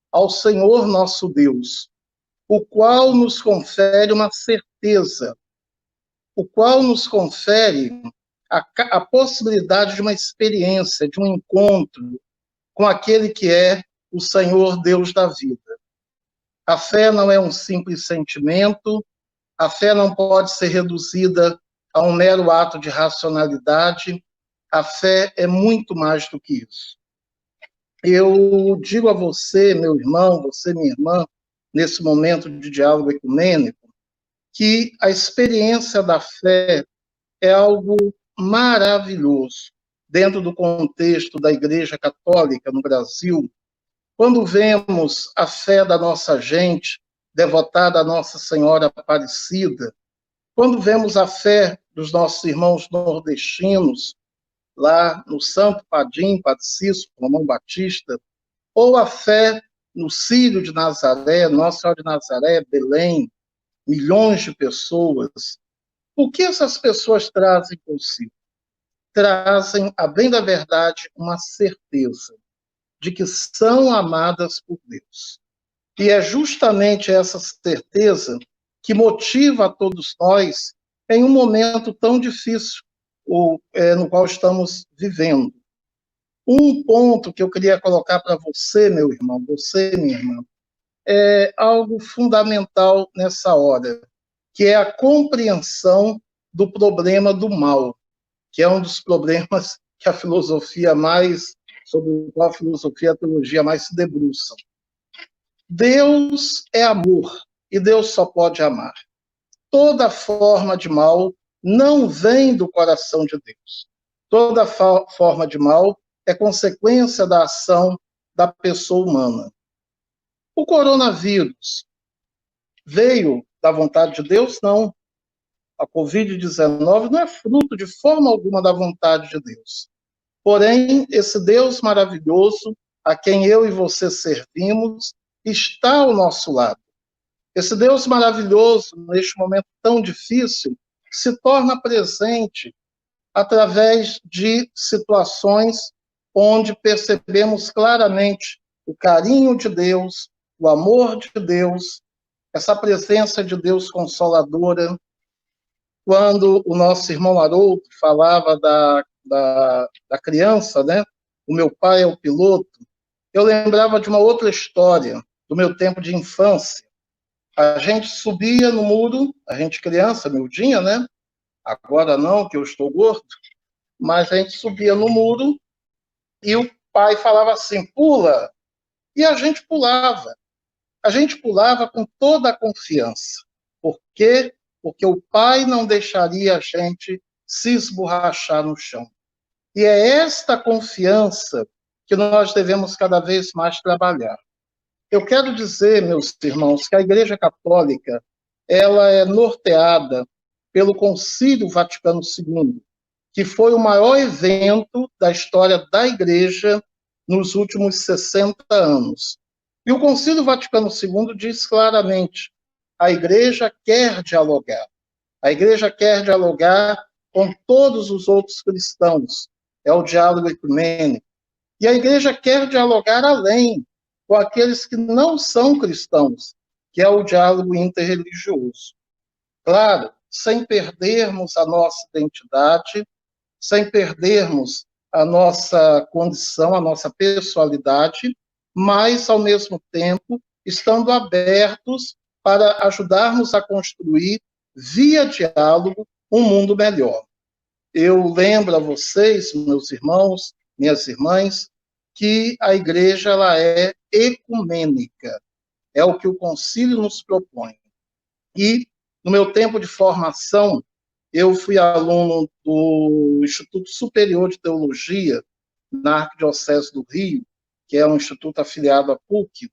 ao Senhor nosso Deus, o qual nos confere uma certeza, o qual nos confere a possibilidade de uma experiência, de um encontro com aquele que é o Senhor Deus da vida. A fé não é um simples sentimento, a fé não pode ser reduzida a um mero ato de racionalidade, a fé é muito mais do que isso. Eu digo a você, meu irmão, você, minha irmã, nesse momento de diálogo ecumênico, que a experiência da fé é algo maravilhoso dentro do contexto da Igreja Católica no Brasil. Quando vemos a fé da nossa gente devotada a Nossa Senhora Aparecida, quando vemos a fé dos nossos irmãos nordestinos, lá no Santo Padim, Padre Cícero, Romão Batista, ou a fé no Círio de Nazaré, Nossa Senhora de Nazaré, Belém, milhões de pessoas. O que essas pessoas trazem consigo? Trazem, a bem da verdade, uma certeza de que são amadas por Deus. E é justamente essa certeza que motiva a todos nós em um momento tão difícil no qual estamos vivendo. Um ponto que eu queria colocar para você, meu irmão, você, minha irmã, é algo fundamental nessa hora, que é a compreensão do problema do mal, que é um dos problemas que a filosofia sobre o qual a filosofia e a teologia mais se debruçam. Deus é amor, e Deus só pode amar. Toda forma de mal não vem do coração de Deus. Toda forma de mal é consequência da ação da pessoa humana. O coronavírus veio da vontade de Deus? Não. A Covid-19 não é fruto de forma alguma da vontade de Deus. Porém, esse Deus maravilhoso, a quem eu e você servimos, está ao nosso lado. Esse Deus maravilhoso, neste momento tão difícil, se torna presente através de situações onde percebemos claramente o carinho de Deus, o amor de Deus, essa presença de Deus consoladora. Quando o nosso irmão Haroldo falava da criança, né? O meu pai é o piloto, eu lembrava de uma outra história, do meu tempo de infância. A gente subia no muro, a gente criança, miudinha, né? Agora não, que eu estou gordo, mas a gente subia no muro e o pai falava assim, pula, e a gente pulava. A gente pulava com toda a confiança. Por quê? Porque o pai não deixaria a gente se esborrachar no chão. E é esta confiança que nós devemos cada vez mais trabalhar. Eu quero dizer, meus irmãos, que a Igreja Católica ela é norteada pelo Concílio Vaticano II, que foi o maior evento da história da Igreja nos últimos 60 anos. E o Concílio Vaticano II diz claramente: a Igreja quer dialogar. A Igreja quer dialogar com todos os outros cristãos. É o diálogo ecumênico. E a Igreja quer dialogar além, com aqueles que não são cristãos, que é o diálogo interreligioso. Claro, sem perdermos a nossa identidade, sem perdermos a nossa condição, a nossa pessoalidade, mas, ao mesmo tempo, estando abertos para ajudarmos a construir, via diálogo, um mundo melhor. Eu lembro a vocês, meus irmãos, minhas irmãs, que a igreja ela é ecumênica, é o que o concílio nos propõe. E, no meu tempo de formação, eu fui aluno do Instituto Superior de Teologia, na Arquidiocese do Rio, que é um instituto afiliado à PUC,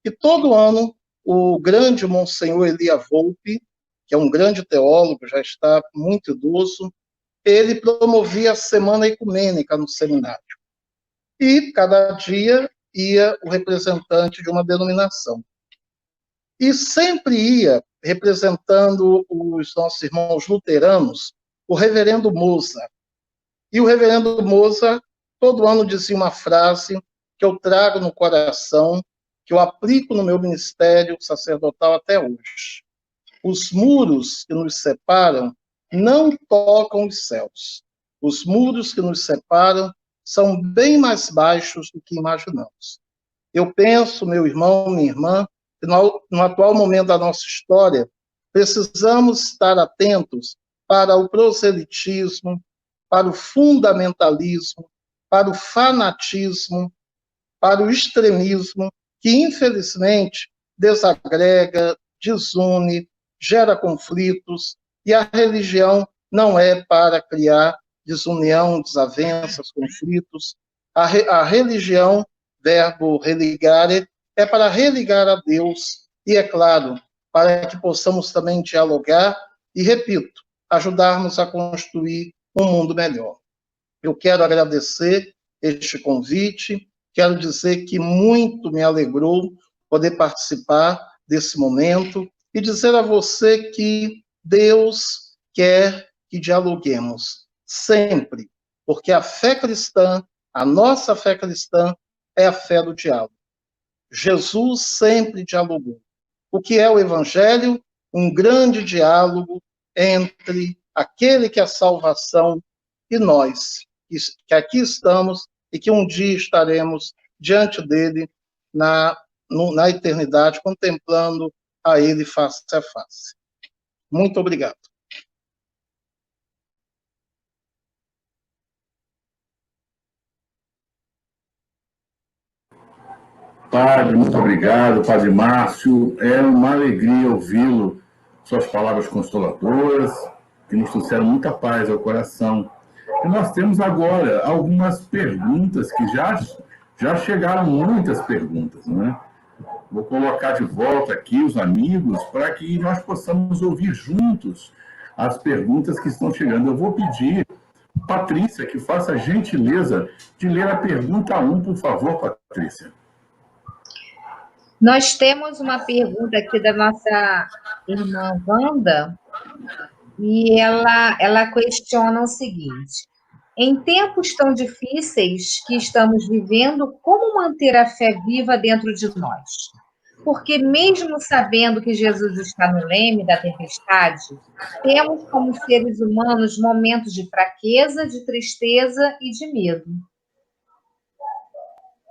e todo ano o grande Monsenhor Elia Volpe, que é um grande teólogo, já está muito idoso, ele promovia a Semana Ecumênica no seminário. E cada dia ia o representante de uma denominação. E sempre ia representando os nossos irmãos luteranos, o reverendo Moza. E o reverendo Moza, todo ano, dizia uma frase que eu trago no coração, que eu aplico no meu ministério sacerdotal até hoje. Os muros que nos separam não tocam os céus. Os muros que nos separam são bem mais baixos do que imaginamos. Eu penso, meu irmão, minha irmã, que no atual momento da nossa história, precisamos estar atentos para o proselitismo, para o fundamentalismo, para o fanatismo, para o extremismo, que infelizmente desagrega, desune, gera conflitos, e a religião não é para criar desunião, desavenças, conflitos. A religião, verbo religare, é para religar a Deus, e, é claro, para que possamos também dialogar e, repito, ajudarmos a construir um mundo melhor. Eu quero agradecer este convite, quero dizer que muito me alegrou poder participar desse momento e dizer a você que Deus quer que dialoguemos sempre, porque a fé cristã, a nossa fé cristã, é a fé do diálogo. Jesus sempre dialogou. O que é o Evangelho? Um grande diálogo entre aquele que é a salvação e nós, que aqui estamos e que um dia estaremos diante dele na eternidade, contemplando a ele face a face. Muito obrigado. Padre, muito obrigado, Padre Márcio. É uma alegria ouvi-lo, suas palavras consoladoras, que nos trouxeram muita paz ao coração. E nós temos agora algumas perguntas que já chegaram, muitas perguntas, né? Vou colocar de volta aqui os amigos para que nós possamos ouvir juntos as perguntas que estão chegando. Eu vou pedir, Patrícia, que faça a gentileza de ler a pergunta 1, por favor, Patrícia. Nós temos uma pergunta aqui da nossa irmã Wanda, e ela questiona o seguinte: em tempos tão difíceis que estamos vivendo, como manter a fé viva dentro de nós? Porque mesmo sabendo que Jesus está no leme da tempestade, temos como seres humanos momentos de fraqueza, de tristeza e de medo.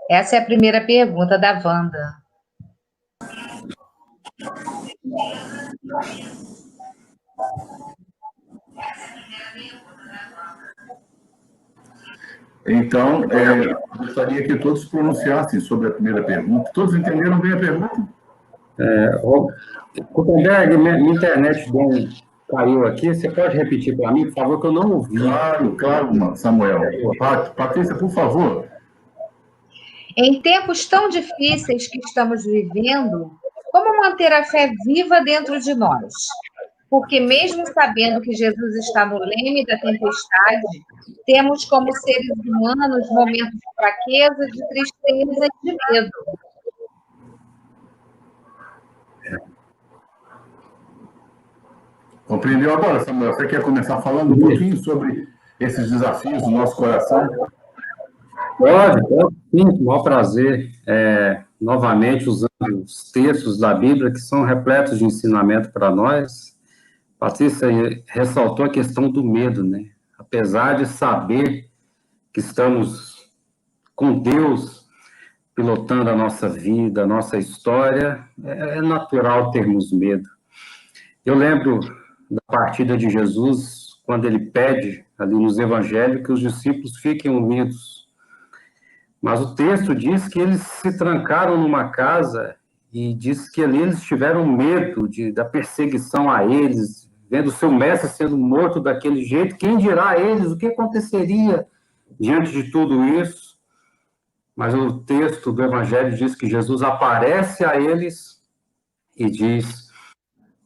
Essa é a primeira pergunta da Wanda. Então, gostaria que todos pronunciassem sobre a primeira pergunta. Todos entenderam bem a pergunta? Gutenberg, minha internet caiu aqui. Você pode repetir para mim, por favor, que eu não ouvi. Claro, Samuel. Patrícia, por favor. Em tempos tão difíceis que estamos vivendo, como manter a fé viva dentro de nós? Porque mesmo sabendo que Jesus está no leme da tempestade, temos como seres humanos momentos de fraqueza, de tristeza e de medo. Compreendeu agora, Samuel? Você quer começar falando um pouquinho sobre esses desafios do nosso coração? Pode, sim, com o maior prazer. Novamente, usando os textos da Bíblia, que são repletos de ensinamento para nós. Patrícia ressaltou a questão do medo, né? Apesar de saber que estamos com Deus pilotando a nossa vida, a nossa história, é natural termos medo. Eu lembro da partida de Jesus, quando ele pede, ali nos evangelhos, que os discípulos fiquem unidos. Mas o texto diz que eles se trancaram numa casa e diz que ali eles tiveram medo da perseguição a eles, vendo seu mestre sendo morto daquele jeito. Quem dirá a eles o que aconteceria diante de tudo isso? Mas o texto do evangelho diz que Jesus aparece a eles e diz: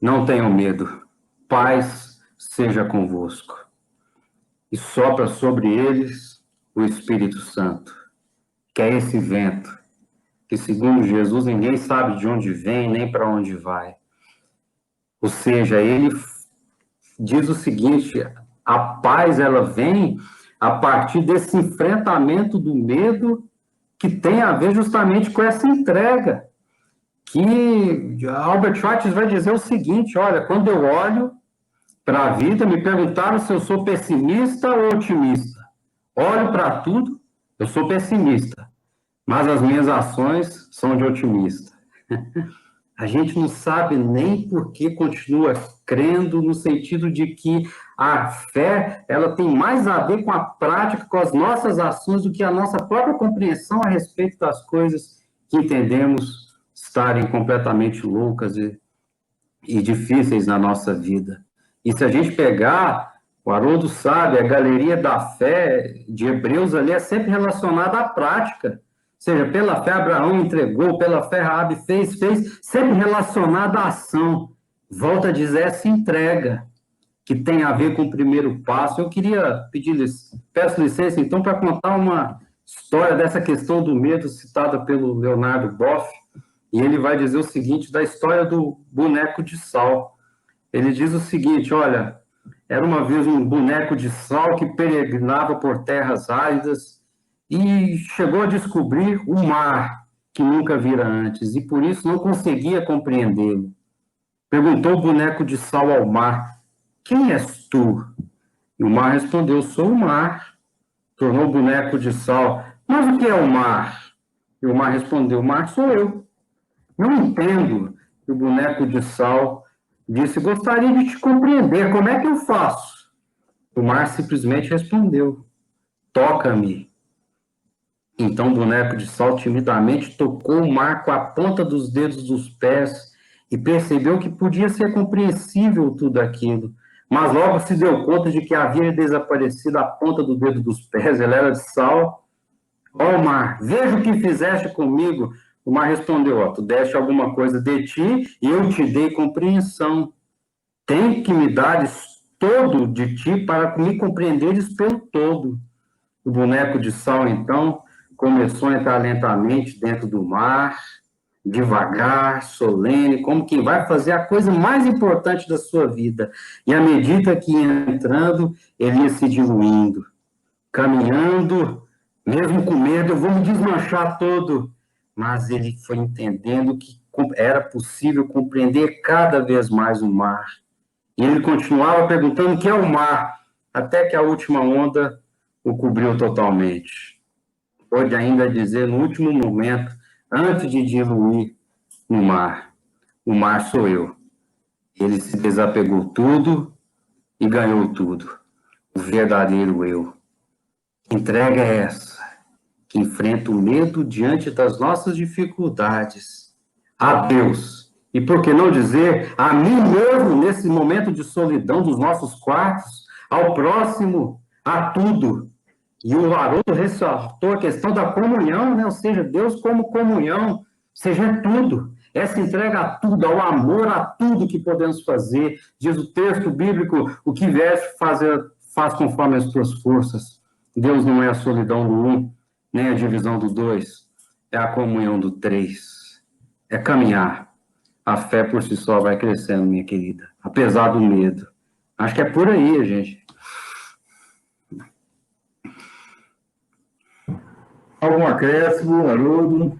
não tenham medo, paz seja convosco. E sopra sobre eles o Espírito Santo, que é esse vento, que segundo Jesus ninguém sabe de onde vem nem para onde vai. Ou seja, ele diz o seguinte: a paz ela vem a partir desse enfrentamento do medo que tem a ver justamente com essa entrega. Que Albert Schweitzer vai dizer o seguinte: olha, quando eu olho para a vida, me perguntaram se eu sou pessimista ou otimista. Olho para tudo, eu sou pessimista, mas as minhas ações são de otimista. A gente não sabe nem por que continua crendo, no sentido de que a fé ela tem mais a ver com a prática, com as nossas ações, do que a nossa própria compreensão a respeito das coisas que entendemos estarem completamente loucas e difíceis na nossa vida. E se a gente pegar, o Haroldo sabe, a galeria da fé de Hebreus ali é sempre relacionada à prática. Ou seja, pela fé Abraão entregou, pela fé Raabe fez, sempre relacionada à ação. Volta a dizer essa entrega, que tem a ver com o primeiro passo. Eu queria peço licença então para contar uma história dessa questão do medo citada pelo Leonardo Boff, e ele vai dizer o seguinte da história do boneco de sal. Ele diz o seguinte: olha, era uma vez um boneco de sal que peregrinava por terras áridas e chegou a descobrir o mar que nunca vira antes, e por isso não conseguia compreendê-lo. Perguntou o boneco de sal ao mar: quem és tu? E o mar respondeu: sou o mar. Tornou o boneco de sal: mas o que é o mar? E o mar respondeu: o mar sou eu. Não entendo. E o boneco de sal disse: gostaria de te compreender, como é que eu faço? O mar simplesmente respondeu: toca-me. Então o boneco de sal timidamente tocou o mar com a ponta dos dedos dos pés e percebeu que podia ser compreensível tudo aquilo, mas logo se deu conta de que havia desaparecido a ponta do dedo dos pés. Ele era de sal. Ó mar, veja o que fizeste comigo. O mar respondeu: ó, tu deste alguma coisa de ti e eu te dei compreensão. Tem que me dares todo de ti para me compreenderes pelo todo. O boneco de sal, então, começou a entrar lentamente dentro do mar, devagar, solene, como quem vai fazer a coisa mais importante da sua vida. E à medida que ia entrando, ele ia se diluindo, caminhando, mesmo com medo: eu vou me desmanchar todo. Mas ele foi entendendo que era possível compreender cada vez mais o mar. E ele continuava perguntando o que é o mar, até que a última onda o cobriu totalmente. Pode ainda dizer, no último momento, antes de diluir no mar: o mar sou eu. Ele se desapegou tudo e ganhou tudo. O verdadeiro eu. Que entrega é essa? Que enfrenta o medo diante das nossas dificuldades. A Deus. E por que não dizer a mim mesmo nesse momento de solidão dos nossos quartos, ao próximo, a tudo. E o Haroldo ressaltou a questão da comunhão, né? Ou seja, Deus como comunhão, ou seja, é tudo. Essa entrega a tudo, ao amor a tudo que podemos fazer. Diz o texto bíblico, o que vier fazer, faz conforme as tuas forças. Deus não é a solidão do um, nem a divisão do dois. É a comunhão do três. É caminhar. A fé por si só vai crescendo, minha querida. Apesar do medo. Acho que é por aí, gente. Algum acréscimo, Haroldo?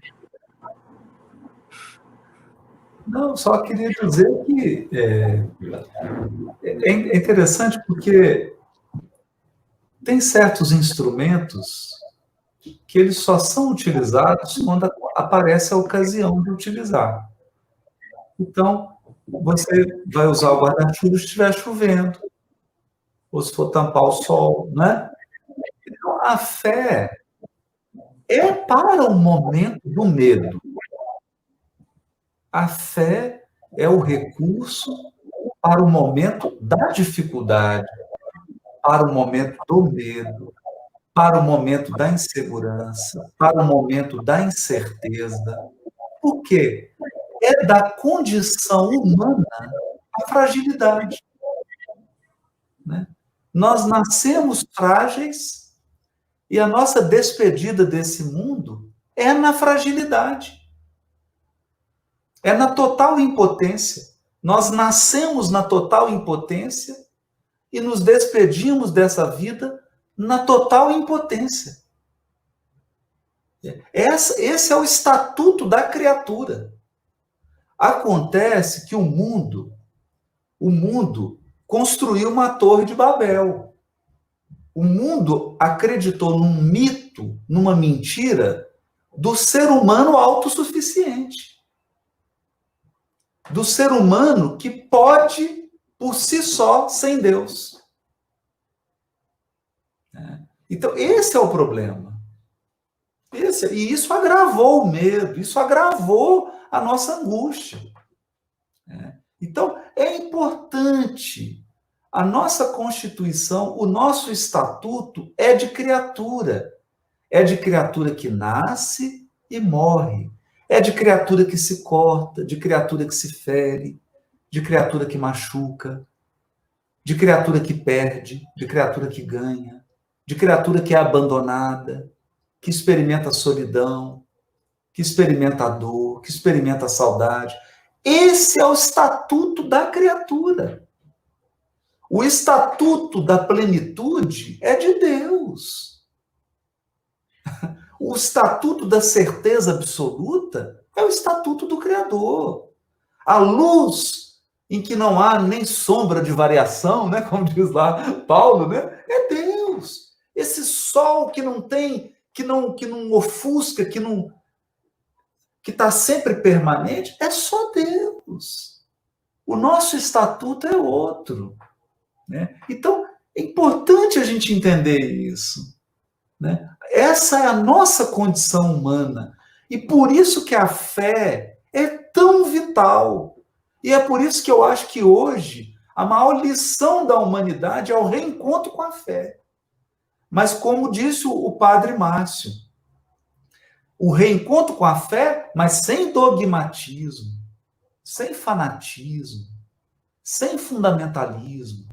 Não, só queria dizer que é interessante porque tem certos instrumentos que eles só são utilizados quando aparece a ocasião de utilizar. Então, você vai usar o guarda-chuva se estiver chovendo, ou se for tampar o sol, né? Então, a fé é para o momento do medo. A fé é o recurso para o momento da dificuldade, para o momento do medo, para o momento da insegurança, para o momento da incerteza. Por quê? É da condição humana a fragilidade. Né? Nós nascemos frágeis e a nossa despedida desse mundo é na fragilidade. É na total impotência. Nós nascemos na total impotência e nos despedimos dessa vida na total impotência. Esse é o estatuto da criatura. Acontece que o mundo construiu uma torre de Babel. O mundo acreditou num mito, numa mentira, do ser humano autossuficiente. Do ser humano que pode, por si só, sem Deus. Então, esse é o problema. E isso agravou o medo, isso agravou a nossa angústia. Então, é importante. A nossa Constituição, o nosso estatuto é de criatura. É de criatura que nasce e morre. É de criatura que se corta, de criatura que se fere, de criatura que machuca, de criatura que perde, de criatura que ganha, de criatura que é abandonada, que experimenta a solidão, que experimenta a dor, que experimenta a saudade. Esse é o estatuto da criatura. O estatuto da plenitude é de Deus. O estatuto da certeza absoluta é o estatuto do Criador. A luz em que não há nem sombra de variação, né, como diz lá Paulo, né, é Deus. Esse sol que não tem, que não ofusca, que está sempre permanente, é só Deus. O nosso estatuto é outro. Né? Então, é importante a gente entender isso. Né? Essa é a nossa condição humana. E por isso que a fé é tão vital. E é por isso que eu acho que hoje a maior lição da humanidade é o reencontro com a fé. Mas como disse o padre Márcio, o reencontro com a fé, mas sem dogmatismo, sem fanatismo, sem fundamentalismo,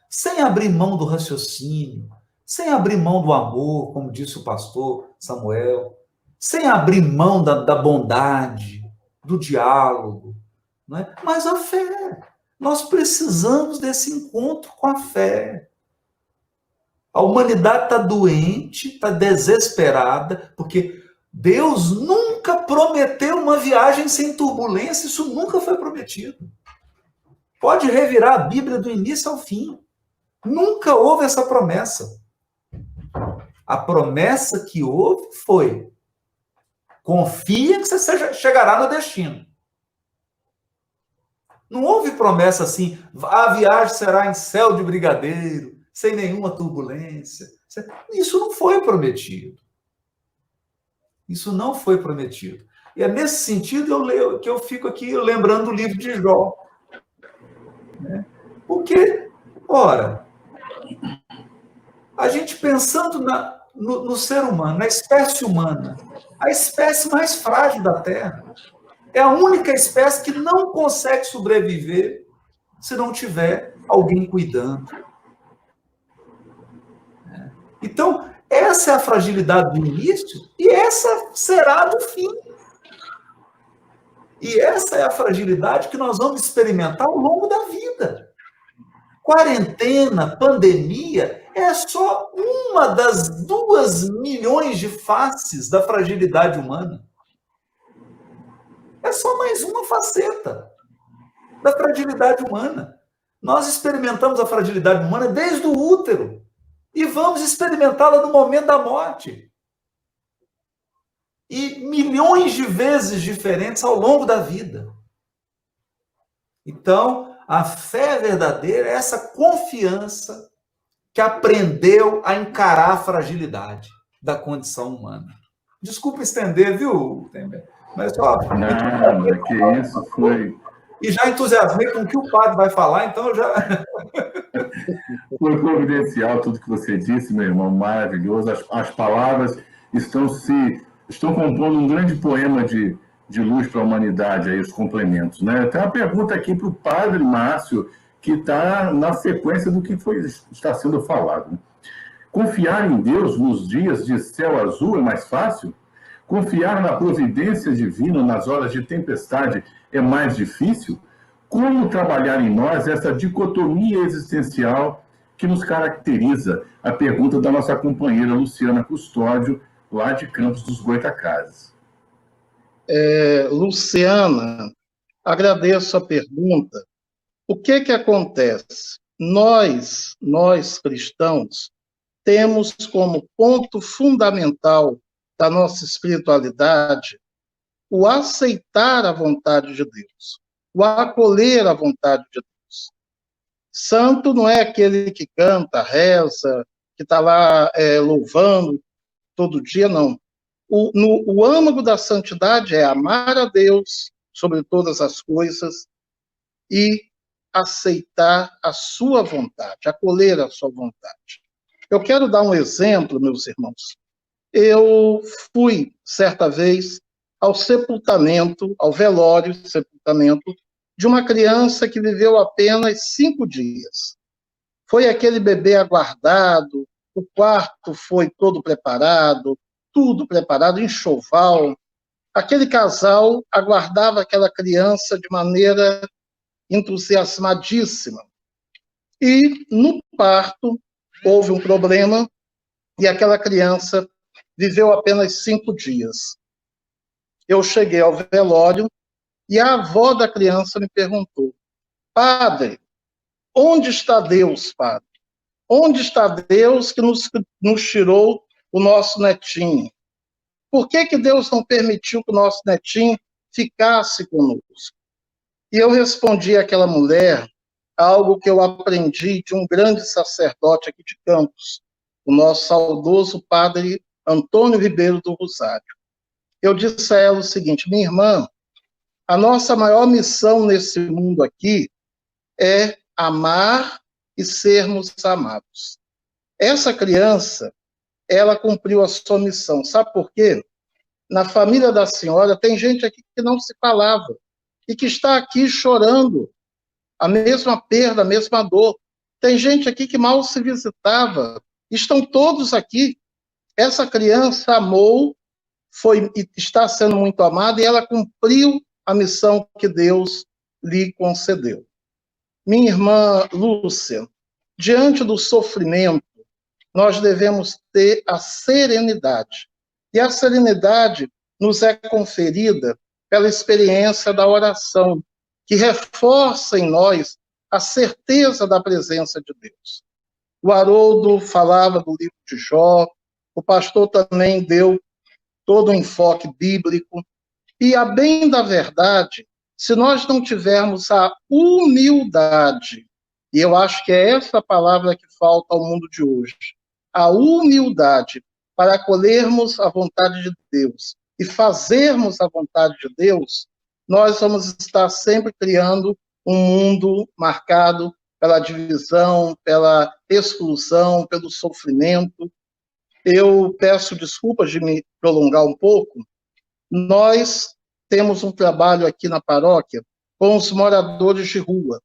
sem abrir mão do raciocínio, sem abrir mão do amor, como disse o pastor Samuel, sem abrir mão da bondade, do diálogo, não é? Mas a fé. Nós precisamos desse encontro com a fé. A humanidade está doente, está desesperada, porque Deus nunca prometeu uma viagem sem turbulência, isso nunca foi prometido. Pode revirar a Bíblia do início ao fim. Nunca houve essa promessa. A promessa que houve foi: confia que você chegará no destino. Não houve promessa assim, a viagem será em céu de brigadeiro, sem nenhuma turbulência. Isso não foi prometido. Isso não foi prometido. E é nesse sentido que eu fico aqui lembrando do livro de Jó. Né? Porque, ora, a gente pensando no ser humano, na espécie humana, a espécie mais frágil da Terra, é a única espécie que não consegue sobreviver se não tiver alguém cuidando. Então, essa é a fragilidade do início e essa será do fim. E essa é a fragilidade que nós vamos experimentar ao longo da vida. Quarentena, pandemia, é só uma das 2 milhões de faces da fragilidade humana. É só mais uma faceta da fragilidade humana. Nós experimentamos a fragilidade humana desde o útero e vamos experimentá-la no momento da morte. E milhões de vezes diferentes ao longo da vida. Então, a fé verdadeira é essa confiança que aprendeu a encarar a fragilidade da condição humana. Desculpa estender, viu, Temer? Mas só... Nada, que isso foi... E já entusiasmei com o que o padre vai falar, então eu já... Foi providencial tudo que você disse, meu irmão, maravilhoso. As palavras estão compondo um grande poema de luz para a humanidade, aí, os complementos. Né? Tem uma pergunta aqui para o padre Márcio, que está na sequência do que está sendo falado. Confiar em Deus nos dias de céu azul é mais fácil? Confiar na providência divina nas horas de tempestade é mais difícil? Como trabalhar em nós essa dicotomia existencial que nos caracteriza? A pergunta da nossa companheira Luciana Custódio, lá de Campos dos Goytacazes. Luciana, agradeço a pergunta. O que acontece? Nós cristãos, temos como ponto fundamental da nossa espiritualidade o aceitar a vontade de Deus, o acolher a vontade de Deus. Santo não é aquele que canta, reza, que está lá louvando todo dia, não. O âmago da santidade é amar a Deus sobre todas as coisas e aceitar a sua vontade, acolher a sua vontade. Eu quero dar um exemplo, meus irmãos. Eu fui, certa vez, ao sepultamento, ao velório, sepultamento, de uma criança que viveu apenas 5 dias. Foi aquele bebê aguardado, o quarto foi todo preparado, tudo preparado, enxoval. Aquele casal aguardava aquela criança de maneira entusiasmadíssima. E no parto houve um problema e aquela criança viveu apenas 5 dias. Eu cheguei ao velório e a avó da criança me perguntou: padre, onde está Deus, padre? Onde está Deus que nos tirou o nosso netinho? Por que Deus não permitiu que o nosso netinho ficasse conosco? E eu respondi àquela mulher algo que eu aprendi de um grande sacerdote aqui de Campos, o nosso saudoso padre Antônio Ribeiro do Rosário. Eu disse a ela o seguinte: minha irmã, a nossa maior missão nesse mundo aqui é amar e sermos amados. Essa criança, ela cumpriu a sua missão. Sabe por quê? Na família da senhora tem gente aqui que não se falava e que está aqui chorando a mesma perda, a mesma dor. Tem gente aqui que mal se visitava. Estão todos aqui. Essa criança amou, está sendo muito amada e ela cumpriu a missão que Deus lhe concedeu. Minha irmã Lúcia, diante do sofrimento, nós devemos ter a serenidade. E a serenidade nos é conferida pela experiência da oração, que reforça em nós a certeza da presença de Deus. O Haroldo falava do livro de Jó, o pastor também deu todo o enfoque bíblico, e a bem da verdade, se nós não tivermos a humildade, e eu acho que é essa palavra que falta ao mundo de hoje, a humildade para acolhermos a vontade de Deus e fazermos a vontade de Deus, nós vamos estar sempre criando um mundo marcado pela divisão, pela exclusão, pelo sofrimento. Eu peço desculpas de me prolongar um pouco. Nós temos um trabalho aqui na paróquia com os moradores de rua.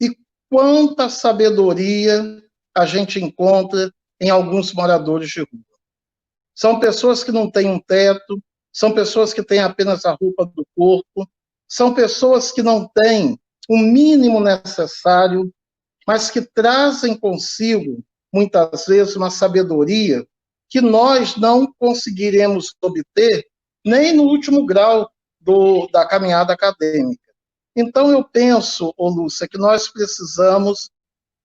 E quanta sabedoria a gente encontra em alguns moradores de rua. São pessoas que não têm um teto, são pessoas que têm apenas a roupa do corpo, são pessoas que não têm o mínimo necessário, mas que trazem consigo, muitas vezes, uma sabedoria que nós não conseguiremos obter nem no último grau da caminhada acadêmica. Então, eu penso, Lúcia, que nós precisamos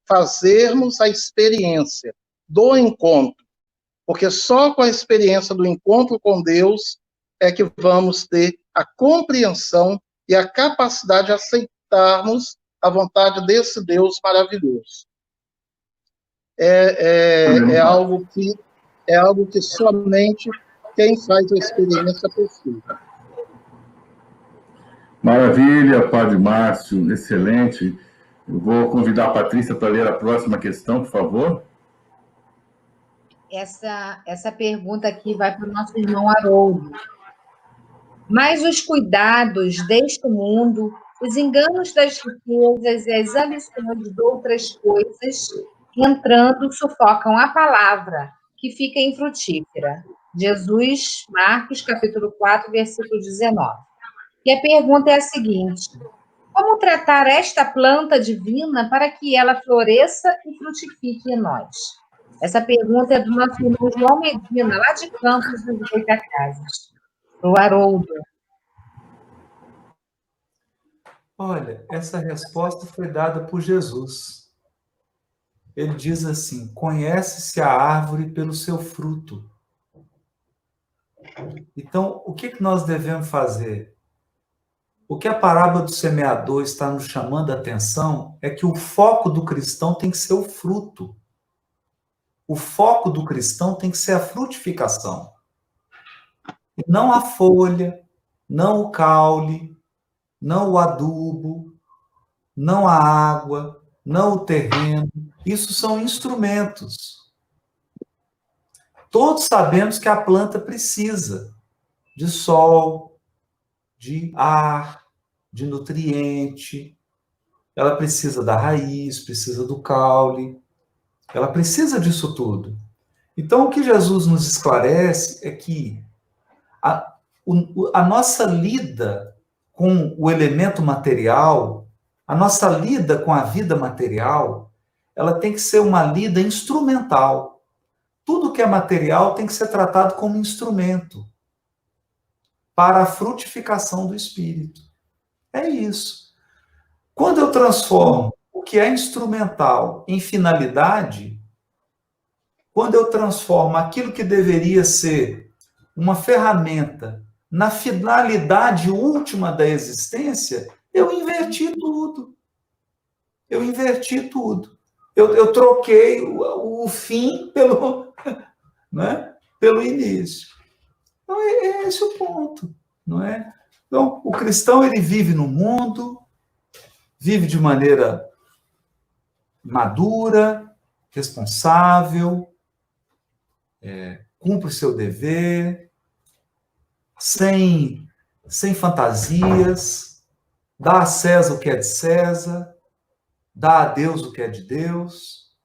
fazermos a experiência do encontro, porque só com a experiência do encontro com Deus é que vamos ter a compreensão e a capacidade de aceitarmos a vontade desse Deus maravilhoso. É algo que somente quem faz a experiência possui. Maravilha, Padre Márcio, excelente. Eu vou convidar a Patrícia para ler a próxima questão, por favor. Essa pergunta aqui vai para o nosso irmão Haroldo. Mas os cuidados deste mundo, os enganos das riquezas e as ambições de outras coisas, entrando, sufocam a palavra, que fica infrutífera. Jesus, Marcos, capítulo 4, versículo 19. E a pergunta é a seguinte: como tratar esta planta divina para que ela floresça e frutifique em nós? Essa pergunta é do nosso irmão João Medina, lá de Campos dos Goitacazes. O Haroldo. Olha, essa resposta foi dada por Jesus. Ele diz assim: conhece-se a árvore pelo seu fruto. Então, o que nós devemos fazer? O que a parábola do semeador está nos chamando a atenção é que o foco do cristão tem que ser o fruto. O foco do cristão tem que ser a frutificação. Não a folha, não o caule, não o adubo, não a água, não o terreno. Isso são instrumentos. Todos sabemos que a planta precisa de sol, de ar, de nutriente. Ela precisa da raiz, precisa do caule. Ela precisa disso tudo. Então, o que Jesus nos esclarece é que a nossa lida com o elemento material, a nossa lida com a vida material, ela tem que ser uma lida instrumental. Tudo que é material tem que ser tratado como instrumento para a frutificação do espírito. É isso. Quando eu transformo o que é instrumental em finalidade, quando eu transformo aquilo que deveria ser uma ferramenta na finalidade última da existência, eu inverti tudo. Eu inverti tudo. Eu troquei o fim pelo, né, pelo início. Então, é esse o ponto, não é? Então, o cristão, ele vive no mundo, vive de maneira madura, responsável, cumpre o seu dever, sem fantasias, dá a César o que é de César, dá a Deus o que é de Deus,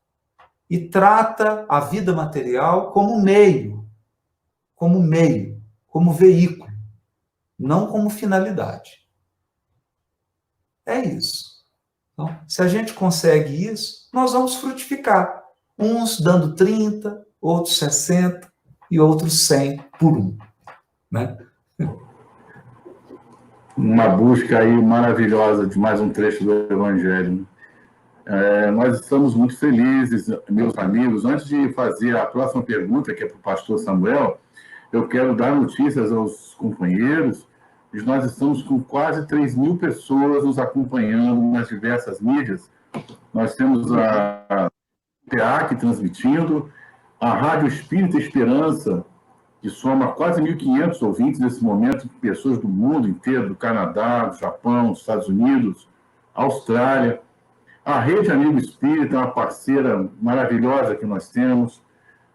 e trata a vida material como meio, como veículo, não como finalidade. É isso. Então, se a gente consegue isso, nós vamos frutificar. Uns dando 30, outros 60 e outros 100 por um. Né? Uma busca aí maravilhosa de mais um trecho do Evangelho. Nós estamos muito felizes, meus amigos. Antes de fazer a próxima pergunta, que é para o pastor Samuel, eu quero dar notícias aos companheiros e nós estamos com quase 3.000 pessoas nos acompanhando nas diversas mídias. Nós temos a PEAC transmitindo, a Rádio Espírita Esperança, que soma quase 1.500 ouvintes nesse momento, pessoas do mundo inteiro, do Canadá, do Japão, dos Estados Unidos, Austrália. A Rede Amigo Espírita é uma parceira maravilhosa que nós temos.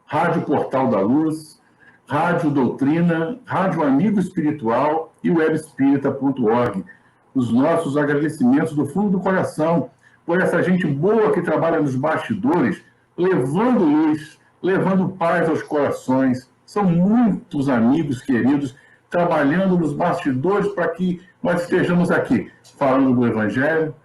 Rádio Portal da Luz, Rádio Doutrina, Rádio Amigo Espiritual e webespírita.org. Os nossos agradecimentos do fundo do coração por essa gente boa que trabalha nos bastidores, levando luz, levando paz aos corações. São muitos amigos queridos trabalhando nos bastidores para que nós estejamos aqui falando do Evangelho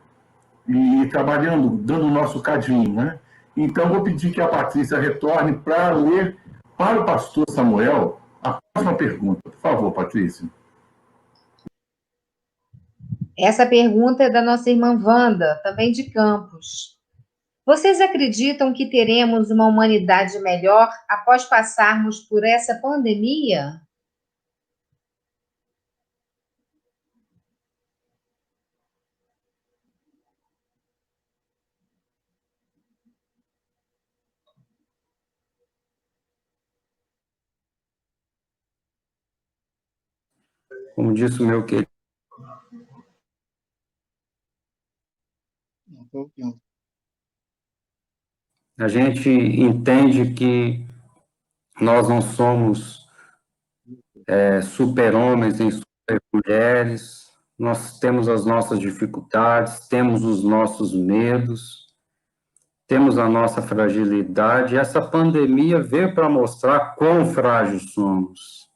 e trabalhando, dando o nosso cadinho, né? Então, vou pedir que a Patrícia retorne para ler para o pastor Samuel a próxima pergunta. Por favor, Patrícia. Essa pergunta é da nossa irmã Wanda, também de Campos. Vocês acreditam que teremos uma humanidade melhor após passarmos por essa pandemia? Como disse o meu querido, a gente entende que nós não somos super-homens nem super-mulheres, nós temos as nossas dificuldades, temos os nossos medos, temos a nossa fragilidade, e essa pandemia veio para mostrar quão frágeis somos,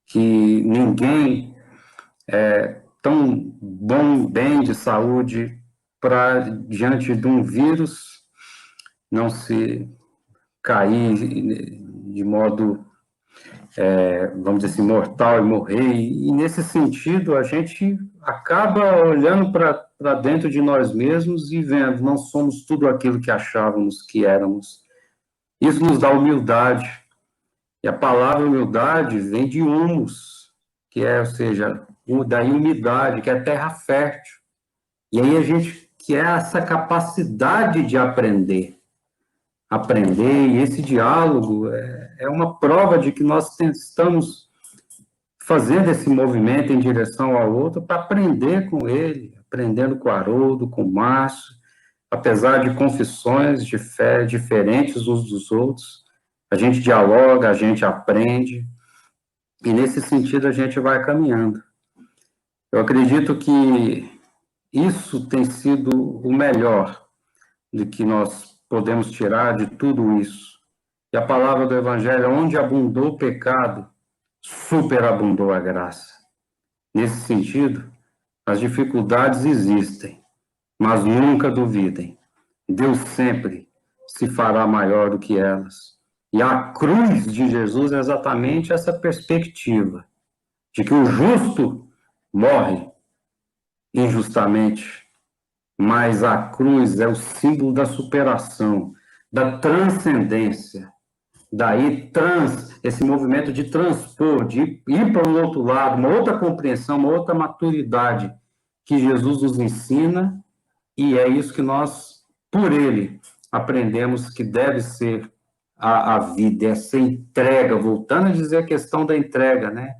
que ninguém é tão bem de saúde para, diante de um vírus, não se cair de modo, vamos dizer assim, mortal e morrer. E, nesse sentido, a gente acaba olhando para dentro de nós mesmos e vendo, não somos tudo aquilo que achávamos que éramos. Isso nos dá humildade. E a palavra humildade vem de humus, que é, ou seja, da umidade, que é terra fértil. E aí a gente quer essa capacidade de aprender, e esse diálogo é uma prova de que nós estamos fazendo esse movimento em direção ao outro para aprender com ele, aprendendo com o Haroldo, com o Márcio, apesar de confissões de fé diferentes uns dos outros, a gente dialoga, a gente aprende, e nesse sentido a gente vai caminhando. Eu acredito que isso tem sido o melhor do que nós podemos tirar de tudo isso. E a palavra do Evangelho, onde abundou o pecado, superabundou a graça. Nesse sentido, as dificuldades existem, mas nunca duvidem. Deus sempre se fará maior do que elas. E a cruz de Jesus é exatamente essa perspectiva, de que o justo morre injustamente, mas a cruz é o símbolo da superação, da transcendência. Daí, esse movimento de transpor, de ir para um outro lado, uma outra compreensão, uma outra maturidade que Jesus nos ensina, e é isso que nós, por ele, aprendemos que deve ser a vida, essa entrega, voltando a dizer a questão da entrega, né?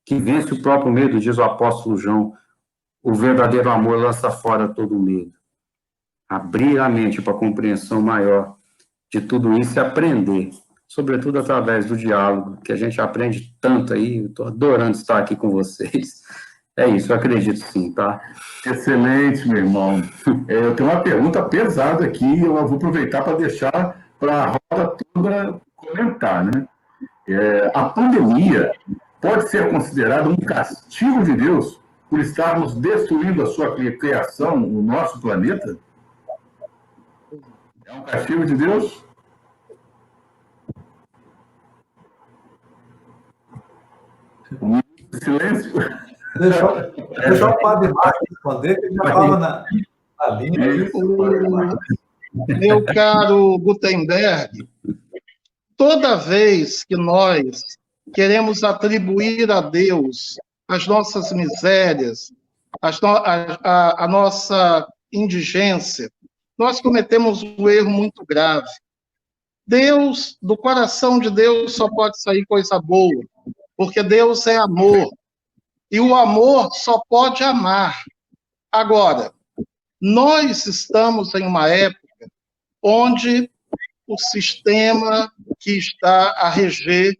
Que vence o próprio medo, diz o apóstolo João. O verdadeiro amor lança fora todo medo. Abrir a mente para a compreensão maior de tudo isso e aprender, sobretudo através do diálogo, que a gente aprende tanto aí. Eu estou adorando estar aqui com vocês. É isso, eu acredito sim, tá? Excelente, meu irmão. Eu tenho uma pergunta pesada aqui, eu vou aproveitar para deixar para a roda toda comentar, né? A pandemia pode ser considerada um castigo de Deus por estarmos destruindo a sua criação, o nosso planeta? É um castigo de Deus? Silêncio. Deixa o Padre Márcio responder, que ele já estava na linha. Meu caro Gutenberg, toda vez que nós queremos atribuir a Deus as nossas misérias, a nossa indigência, nós cometemos um erro muito grave. Deus, do coração de Deus só pode sair coisa boa, porque Deus é amor. E o amor só pode amar. Agora, nós estamos em uma época onde o sistema que está a reger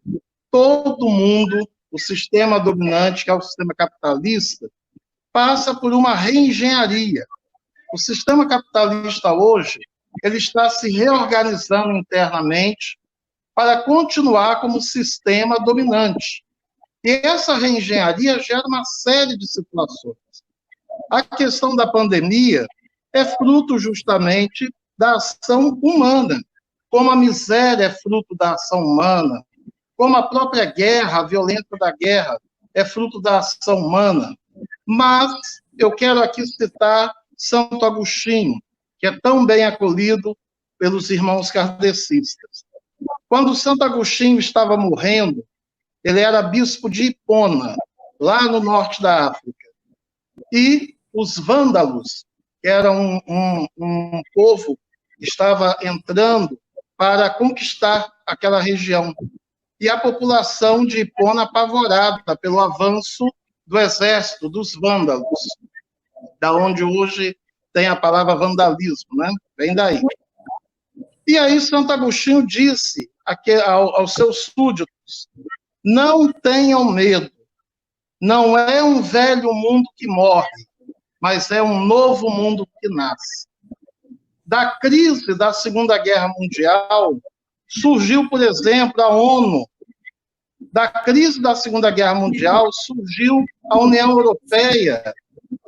todo mundo, o sistema dominante, que é o sistema capitalista, passa por uma reengenharia. O sistema capitalista hoje, ele está se reorganizando internamente para continuar como sistema dominante. E essa reengenharia gera uma série de situações. A questão da pandemia é fruto justamente da ação humana, como a miséria é fruto da ação humana, como a própria guerra, a violência da guerra é fruto da ação humana. Mas eu quero aqui citar Santo Agostinho, que é tão bem acolhido pelos irmãos kardecistas. Quando Santo Agostinho estava morrendo, ele era bispo de Hipona, lá no norte da África. E os vândalos, que eram um povo que estava entrando para conquistar aquela região. E a população de Hipona apavorada pelo avanço do exército, dos vândalos, da onde hoje tem a palavra vandalismo, né? Vem daí. E aí Santo Agostinho disse aos seus súditos: não tenham medo, não é um velho mundo que morre, mas é um novo mundo que nasce. Da crise da Segunda Guerra Mundial, surgiu, por exemplo, a ONU. Da crise da Segunda Guerra Mundial, surgiu a União Europeia,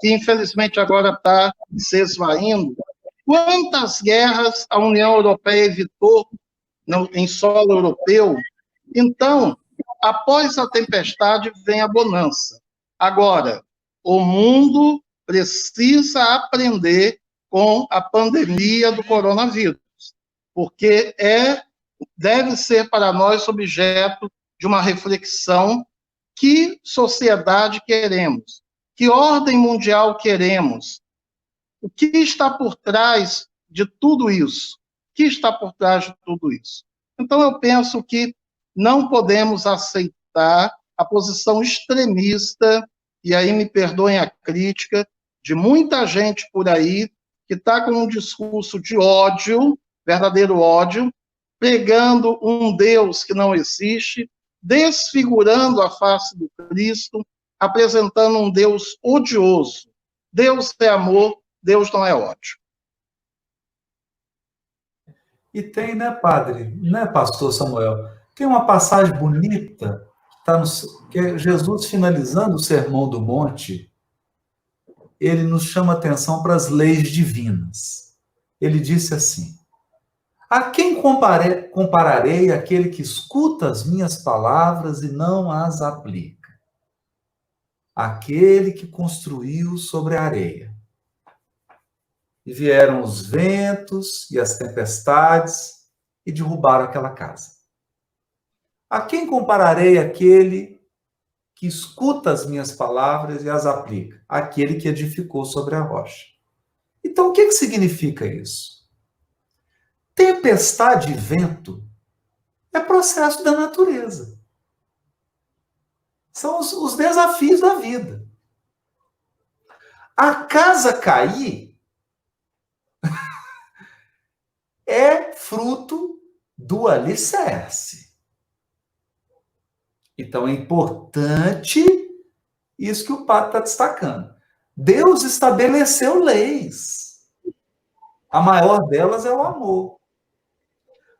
que infelizmente agora está se esvaindo. Quantas guerras a União Europeia evitou em solo europeu? Então, após a tempestade vem a bonança. Agora, o mundo precisa aprender com a pandemia do coronavírus, porque deve ser para nós objeto de uma reflexão: que sociedade queremos? Que ordem mundial queremos? O que está por trás de tudo isso? O que está por trás de tudo isso? Então, eu penso que não podemos aceitar a posição extremista, e aí me perdoem a crítica, de muita gente por aí que está com um discurso de ódio, verdadeiro ódio, pregando um Deus que não existe, desfigurando a face do Cristo, apresentando um Deus odioso. Deus é amor, Deus não é ódio. E tem, né, padre, né, pastor Samuel? Tem uma passagem bonita, que é Jesus finalizando o Sermão do Monte, ele nos chama atenção para as leis divinas. Ele disse assim: a quem compararei aquele que escuta as minhas palavras e não as aplica? Aquele que construiu sobre a areia. E vieram os ventos e as tempestades e derrubaram aquela casa. A quem compararei aquele que escuta as minhas palavras e as aplica? Aquele que edificou sobre a rocha. Então, o que significa isso? Tempestade e vento é processo da natureza. São os desafios da vida. A casa cair é fruto do alicerce. Então, é importante isso que o padre está destacando. Deus estabeleceu leis. A maior delas é o amor.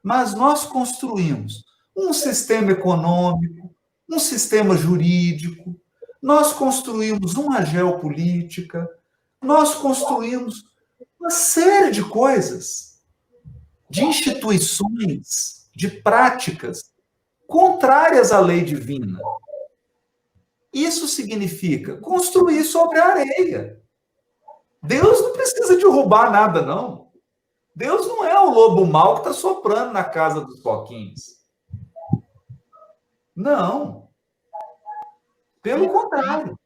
Mas nós construímos um sistema econômico, um sistema jurídico, nós construímos uma geopolítica, nós construímos uma série de coisas, de instituições, de práticas contrárias à lei divina. Isso significa construir sobre a areia. Deus não precisa derrubar nada, não. Deus não é o lobo mau que está soprando na casa dos porquinhos. Não. Pelo contrário.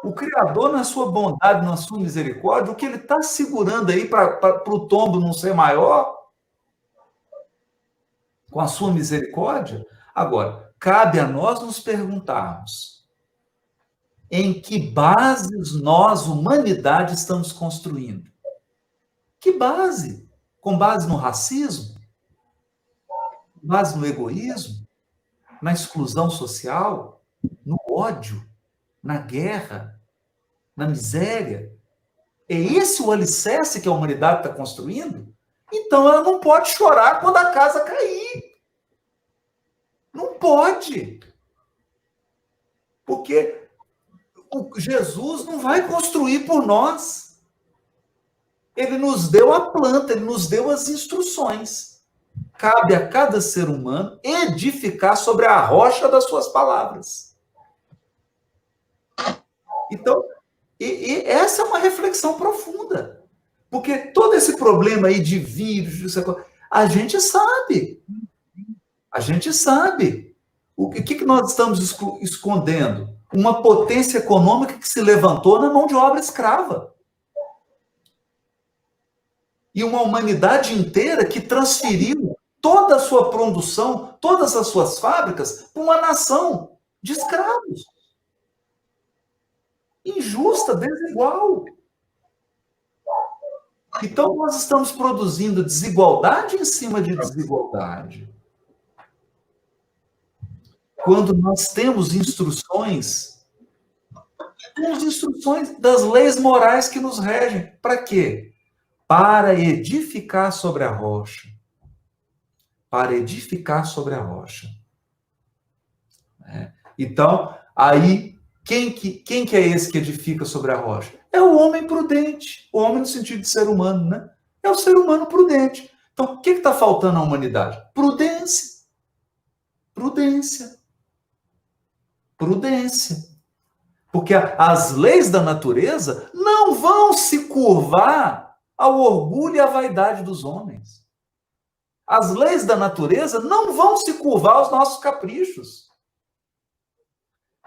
O Criador, na sua bondade, na sua misericórdia, o que ele está segurando aí para o tombo não ser maior, com a sua misericórdia. Agora, cabe a nós nos perguntarmos em que bases nós, humanidade, estamos construindo. Que base? Com base no racismo? Com base no egoísmo? Na exclusão social? No ódio? Na guerra? Na miséria? É esse o alicerce que a humanidade está construindo? Então ela não pode chorar quando a casa cair. Não pode. Porque Jesus não vai construir por nós. Ele nos deu a planta, ele nos deu as instruções. Cabe a cada ser humano edificar sobre a rocha das suas palavras. Então, e essa é uma reflexão profunda. Porque todo esse problema aí de vírus, a gente sabe. A gente sabe. O que nós estamos escondendo? Uma potência econômica que se levantou na mão de obra escrava. E uma humanidade inteira que transferiu toda a sua produção, todas as suas fábricas, para uma nação de escravos. Injusta, desigual. Então, nós estamos produzindo desigualdade em cima de desigualdade. Quando nós temos instruções das leis morais que nos regem. Para quê? Para edificar sobre a rocha. Para edificar sobre a rocha. Então, aí, quem que é esse que edifica sobre a rocha? É o homem prudente. O homem no sentido de ser humano, né? É o ser humano prudente. Então, o que está faltando à humanidade? Prudência. Prudência. Prudência. Porque as leis da natureza não vão se curvar ao orgulho e à vaidade dos homens. As leis da natureza não vão se curvar aos nossos caprichos.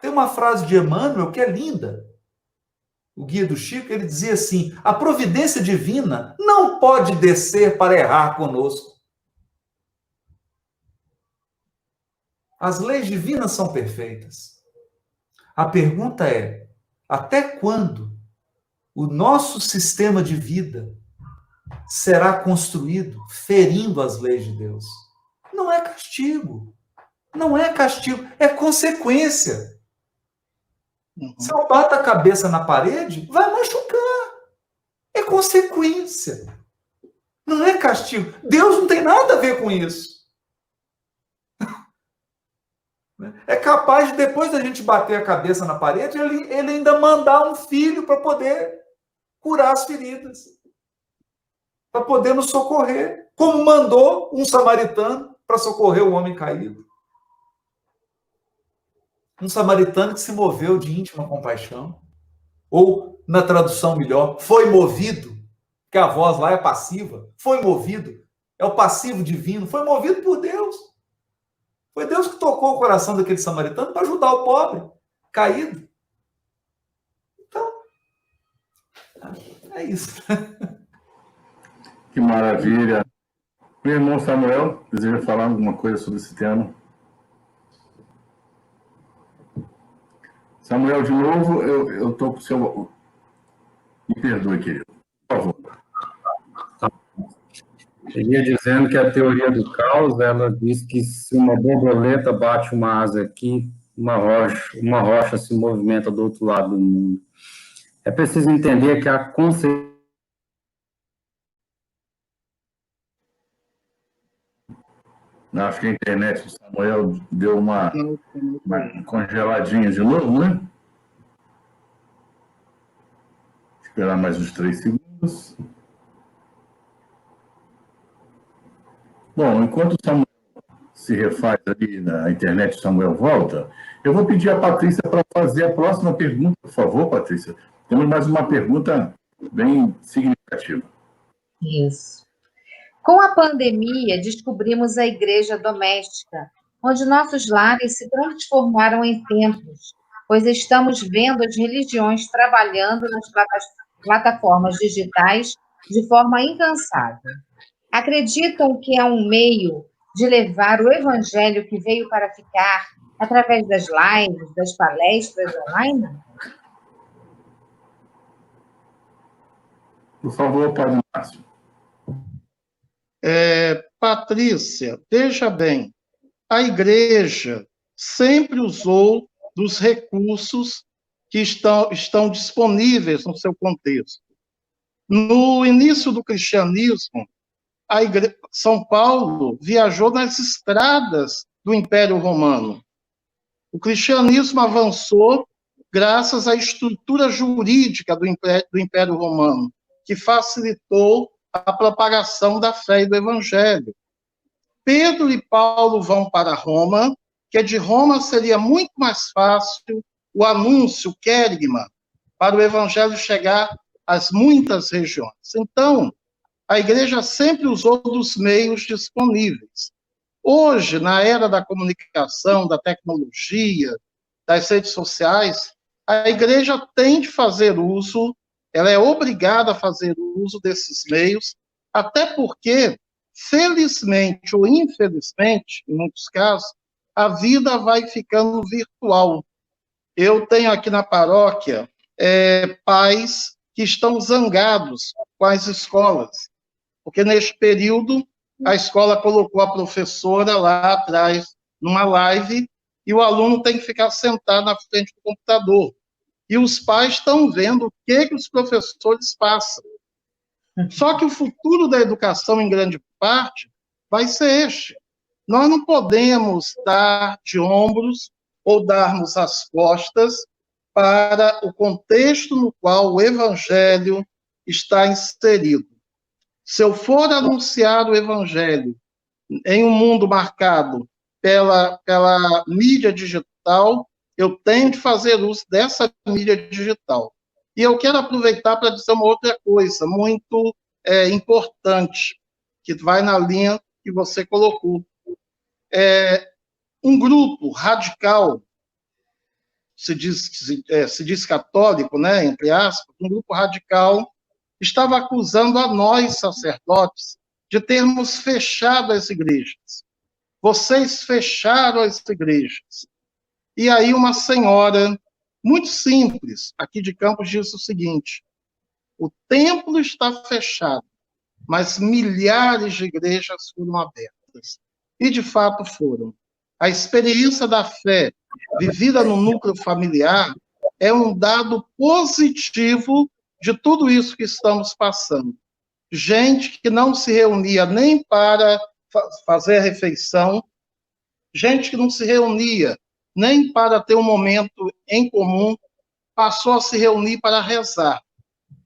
Tem uma frase de Emmanuel que é linda. O Guia do Chico, ele dizia assim: a providência divina não pode descer para errar conosco. As leis divinas são perfeitas. A pergunta é, até quando o nosso sistema de vida será construído ferindo as leis de Deus? Não é castigo. Não é castigo, é consequência. Se eu bato a cabeça na parede, vai machucar. É consequência. Não é castigo. Deus não tem nada a ver com isso. É capaz de, depois da gente bater a cabeça na parede, ele ainda mandar um filho para poder curar as feridas. Para poder nos socorrer. Como mandou um samaritano para socorrer o homem caído. Um samaritano que se moveu de íntima compaixão. Ou, na tradução melhor, foi movido, que a voz lá é passiva, foi movido, é o passivo divino, foi movido por Deus. Foi Deus que tocou o coração daquele samaritano para ajudar o pobre, caído. Então, é isso. Que maravilha. Meu irmão Samuel, deseja falar alguma coisa sobre esse tema? Samuel, de novo, eu estou com o seu... Me perdoe, querido. Por favor. Seguia dizendo que a teoria do caos, ela diz que se uma borboleta bate uma asa aqui, uma rocha se movimenta do outro lado do mundo. É preciso entender que a consciência... Acho que a internet do Samuel deu uma congeladinha de novo, né? Esperar mais uns 3 segundos. Bom, enquanto o Samuel se refaz ali na internet, o Samuel volta, eu vou pedir a Patrícia para fazer a próxima pergunta, por favor, Patrícia. Temos mais uma pergunta bem significativa. Isso. Com a pandemia, descobrimos a igreja doméstica, onde nossos lares se transformaram em templos, pois estamos vendo as religiões trabalhando nas plataformas digitais de forma incansável. Acreditam que é um meio de levar o evangelho que veio para ficar através das lives, das palestras online? Por favor, Padre Márcio. Patrícia, veja bem, a igreja sempre usou dos recursos que estão disponíveis no seu contexto. No início do cristianismo, São Paulo viajou nas estradas do Império Romano. O cristianismo avançou graças à estrutura jurídica do Império Romano, que facilitou a propagação da fé e do evangelho. Pedro e Paulo vão para Roma, que de Roma seria muito mais fácil o anúncio, o querigma, para o evangelho chegar às muitas regiões. Então, a igreja sempre usou dos meios disponíveis. Hoje, na era da comunicação, da tecnologia, das redes sociais, a igreja tem de fazer uso, ela é obrigada a fazer uso desses meios, até porque, felizmente ou infelizmente, em muitos casos, a vida vai ficando virtual. Eu tenho aqui na paróquia pais que estão zangados com as escolas, porque neste período a escola colocou a professora lá atrás numa live e o aluno tem que ficar sentado na frente do computador. E os pais estão vendo o que os professores passam. Só que o futuro da educação, em grande parte, vai ser este. Nós não podemos dar de ombros ou darmos as costas para o contexto no qual o evangelho está inserido. Se eu for anunciar o evangelho em um mundo marcado pela mídia digital, eu tenho de fazer uso dessa mídia digital. E eu quero aproveitar para dizer uma outra coisa muito importante, que vai na linha que você colocou. Um grupo radical, se diz católico, né, entre aspas, um grupo radical estava acusando a nós, sacerdotes, de termos fechado as igrejas. Vocês fecharam as igrejas. E aí uma senhora, muito simples, aqui de Campos, disse o seguinte: o templo está fechado, mas milhares de igrejas foram abertas. E, de fato, foram. A experiência da fé vivida no núcleo familiar é um dado positivo de tudo isso que estamos passando. Gente que não se reunia nem para fazer a refeição, gente que não se reunia nem para ter um momento em comum, passou a se reunir para rezar.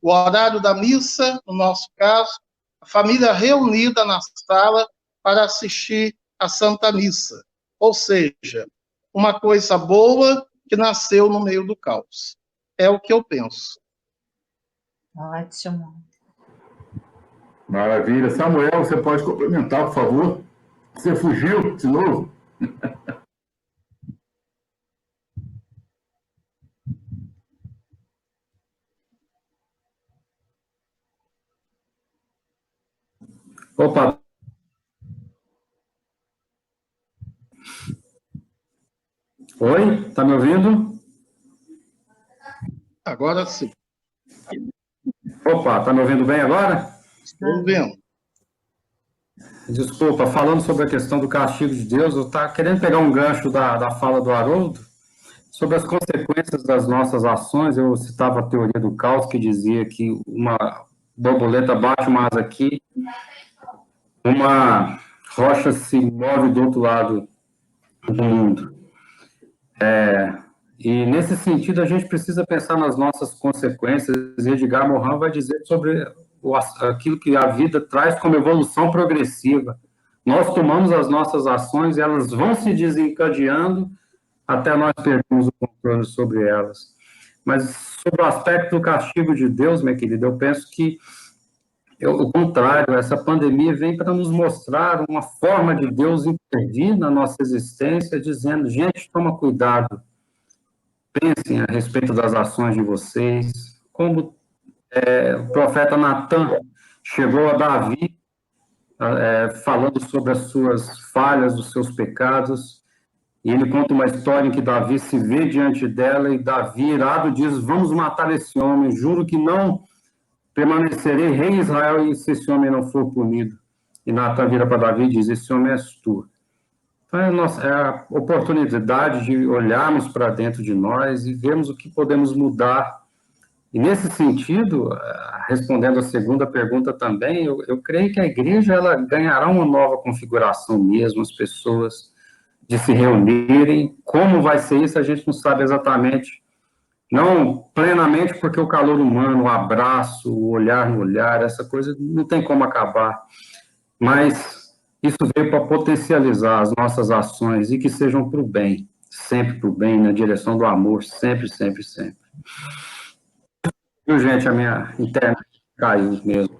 O horário da missa, no nosso caso, a família reunida na sala para assistir a Santa Missa. Ou seja, uma coisa boa que nasceu no meio do caos. É o que eu penso. Ótimo. Maravilha. Samuel, você pode complementar, por favor? Você fugiu de novo? Opa. Oi, tá me ouvindo? Agora sim. Opa, tá me ouvindo bem agora? Estou vendo. Desculpa, falando sobre a questão do castigo de Deus, eu estava querendo pegar um gancho da fala do Haroldo sobre as consequências das nossas ações. Eu citava a teoria do caos, que dizia que uma borboleta bate uma asa aqui, uma rocha se move do outro lado do mundo. E, nesse sentido, a gente precisa pensar nas nossas consequências. Edgar Morin vai dizer sobre aquilo que a vida traz como evolução progressiva. Nós tomamos as nossas ações e elas vão se desencadeando até nós perdermos o controle sobre elas. Mas sobre o aspecto do castigo de Deus, minha querida, eu penso que, ao contrário, essa pandemia vem para nos mostrar uma forma de Deus intervir na nossa existência, dizendo: gente, toma cuidado, pensem a respeito das ações de vocês, como o profeta Natan chegou a Davi, falando sobre as suas falhas, os seus pecados, e ele conta uma história em que Davi se vê diante dela, e Davi, irado, diz: vamos matar esse homem, juro que não permanecerei rei em Israel e se esse homem não for punido. E Natan vira para Davi e diz: esse homem és tu. Então, é a oportunidade de olharmos para dentro de nós e vermos o que podemos mudar. E, nesse sentido, respondendo a segunda pergunta também, eu creio que a igreja ela ganhará uma nova configuração mesmo, as pessoas de se reunirem. Como vai ser isso, a gente não sabe exatamente. Não plenamente, porque o calor humano, o abraço, o olhar no olhar, essa coisa não tem como acabar. Mas isso veio para potencializar as nossas ações e que sejam para o bem, sempre para o bem, na direção do amor, sempre, sempre, sempre. Viu, gente? A minha internet caiu mesmo.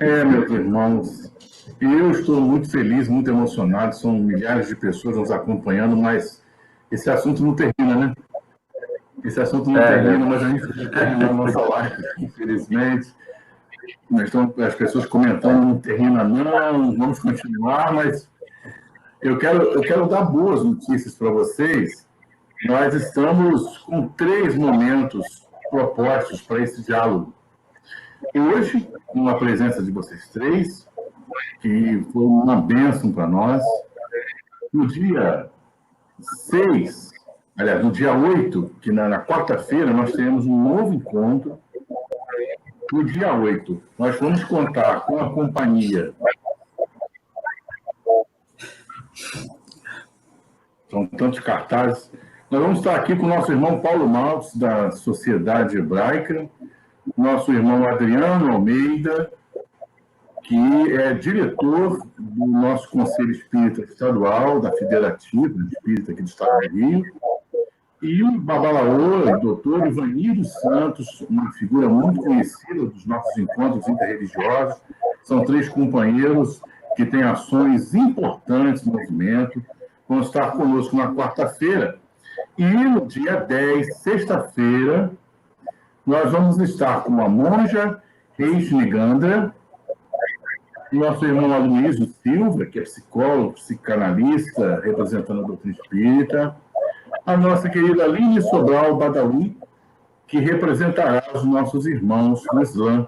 Meus irmãos, eu estou muito feliz, muito emocionado, são milhares de pessoas nos acompanhando, mas esse assunto não termina, né? Esse assunto não termina, mas a gente terminou a nossa live, infelizmente. Nós estamos, as pessoas comentando, não termina não, vamos continuar, mas eu quero dar boas notícias para vocês. Nós estamos com 3 momentos propostos para esse diálogo. E hoje, com a presença de vocês 3, que foi uma bênção para nós, no dia 6, aliás, no dia 8, que na quarta-feira, nós teremos um novo encontro. No dia 8, nós vamos contar com a companhia. São tantos cartazes. Nós vamos estar aqui com o nosso irmão Paulo Maltz, da Sociedade Hebraica, nosso irmão Adriano Almeida, que é diretor do nosso Conselho Espírita Estadual, da Federativa Espírita aqui do Estado do Rio, e o Babalaô, o doutor Ivanildo Santos, uma figura muito conhecida dos nossos encontros interreligiosos. São 3 companheiros que têm ações importantes no movimento, vão estar conosco na quarta-feira. E no dia 10, sexta-feira, nós vamos estar com a monja Reis Nigandra, nosso irmão Aloysio Silva, que é psicólogo, psicanalista, representando a doutrina espírita, a nossa querida Aline Sobral Badawi, que representará os nossos irmãos no Islã.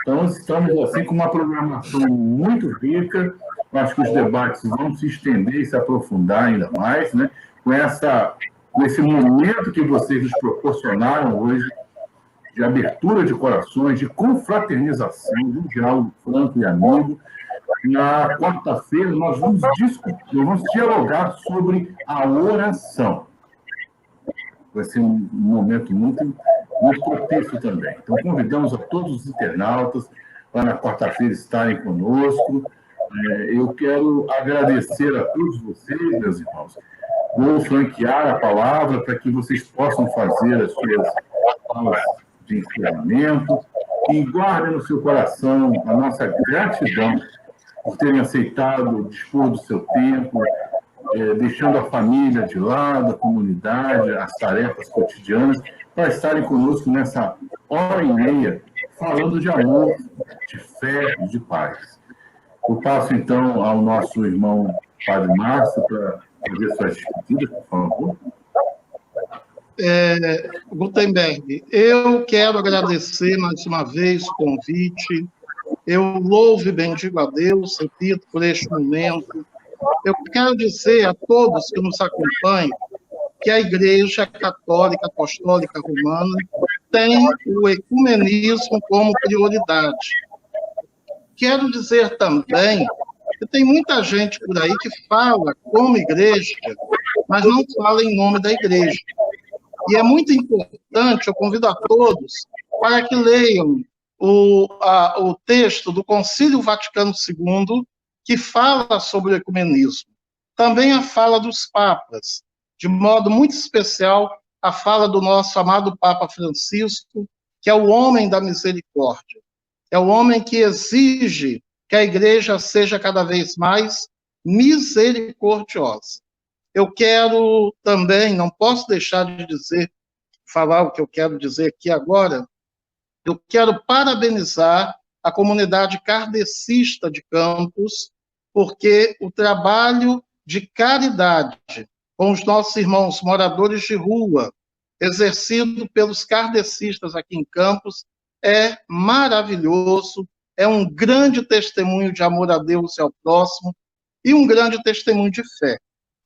Então, estamos assim com uma programação muito rica. Acho que os debates vão se estender e se aprofundar ainda mais, né? Com esse momento que vocês nos proporcionaram hoje, de abertura de corações, de confraternização, de um diálogo franco e amigo. Na quarta-feira, nós vamos discutir, nós vamos dialogar sobre a oração. Vai ser um momento muito propício também. Então, convidamos a todos os internautas para na quarta-feira estarem conosco. Eu quero agradecer a todos vocês, meus irmãos. Vou franquear a palavra para que vocês possam fazer as suas falas de encerramento e guardem no seu coração a nossa gratidão por terem aceitado dispor do seu tempo, deixando a família de lado, a comunidade, as tarefas cotidianas, para estarem conosco nessa hora e meia, falando de amor, de fé e de paz. Eu passo, então, ao nosso irmão Padre Márcio para fazer suas despedidas, por favor. Gutenberg, eu quero agradecer mais uma vez o convite. Eu louvo e bendigo a Deus, repito, por este momento. Eu quero dizer a todos que nos acompanham que a Igreja Católica Apostólica Romana tem o ecumenismo como prioridade. Quero dizer também que tem muita gente por aí que fala como igreja, mas não fala em nome da igreja. E é muito importante, eu convido a todos para que leiam o texto do Concílio Vaticano II, que fala sobre o ecumenismo. Também a fala dos papas, de modo muito especial, a fala do nosso amado Papa Francisco, que é o homem da misericórdia. É o homem que exige que a igreja seja cada vez mais misericordiosa. Eu quero também, não posso deixar de falar o que eu quero dizer aqui agora, eu quero parabenizar a comunidade kardecista de Campos, porque o trabalho de caridade com os nossos irmãos moradores de rua, exercido pelos kardecistas aqui em Campos, é maravilhoso, é um grande testemunho de amor a Deus e ao próximo, e um grande testemunho de fé.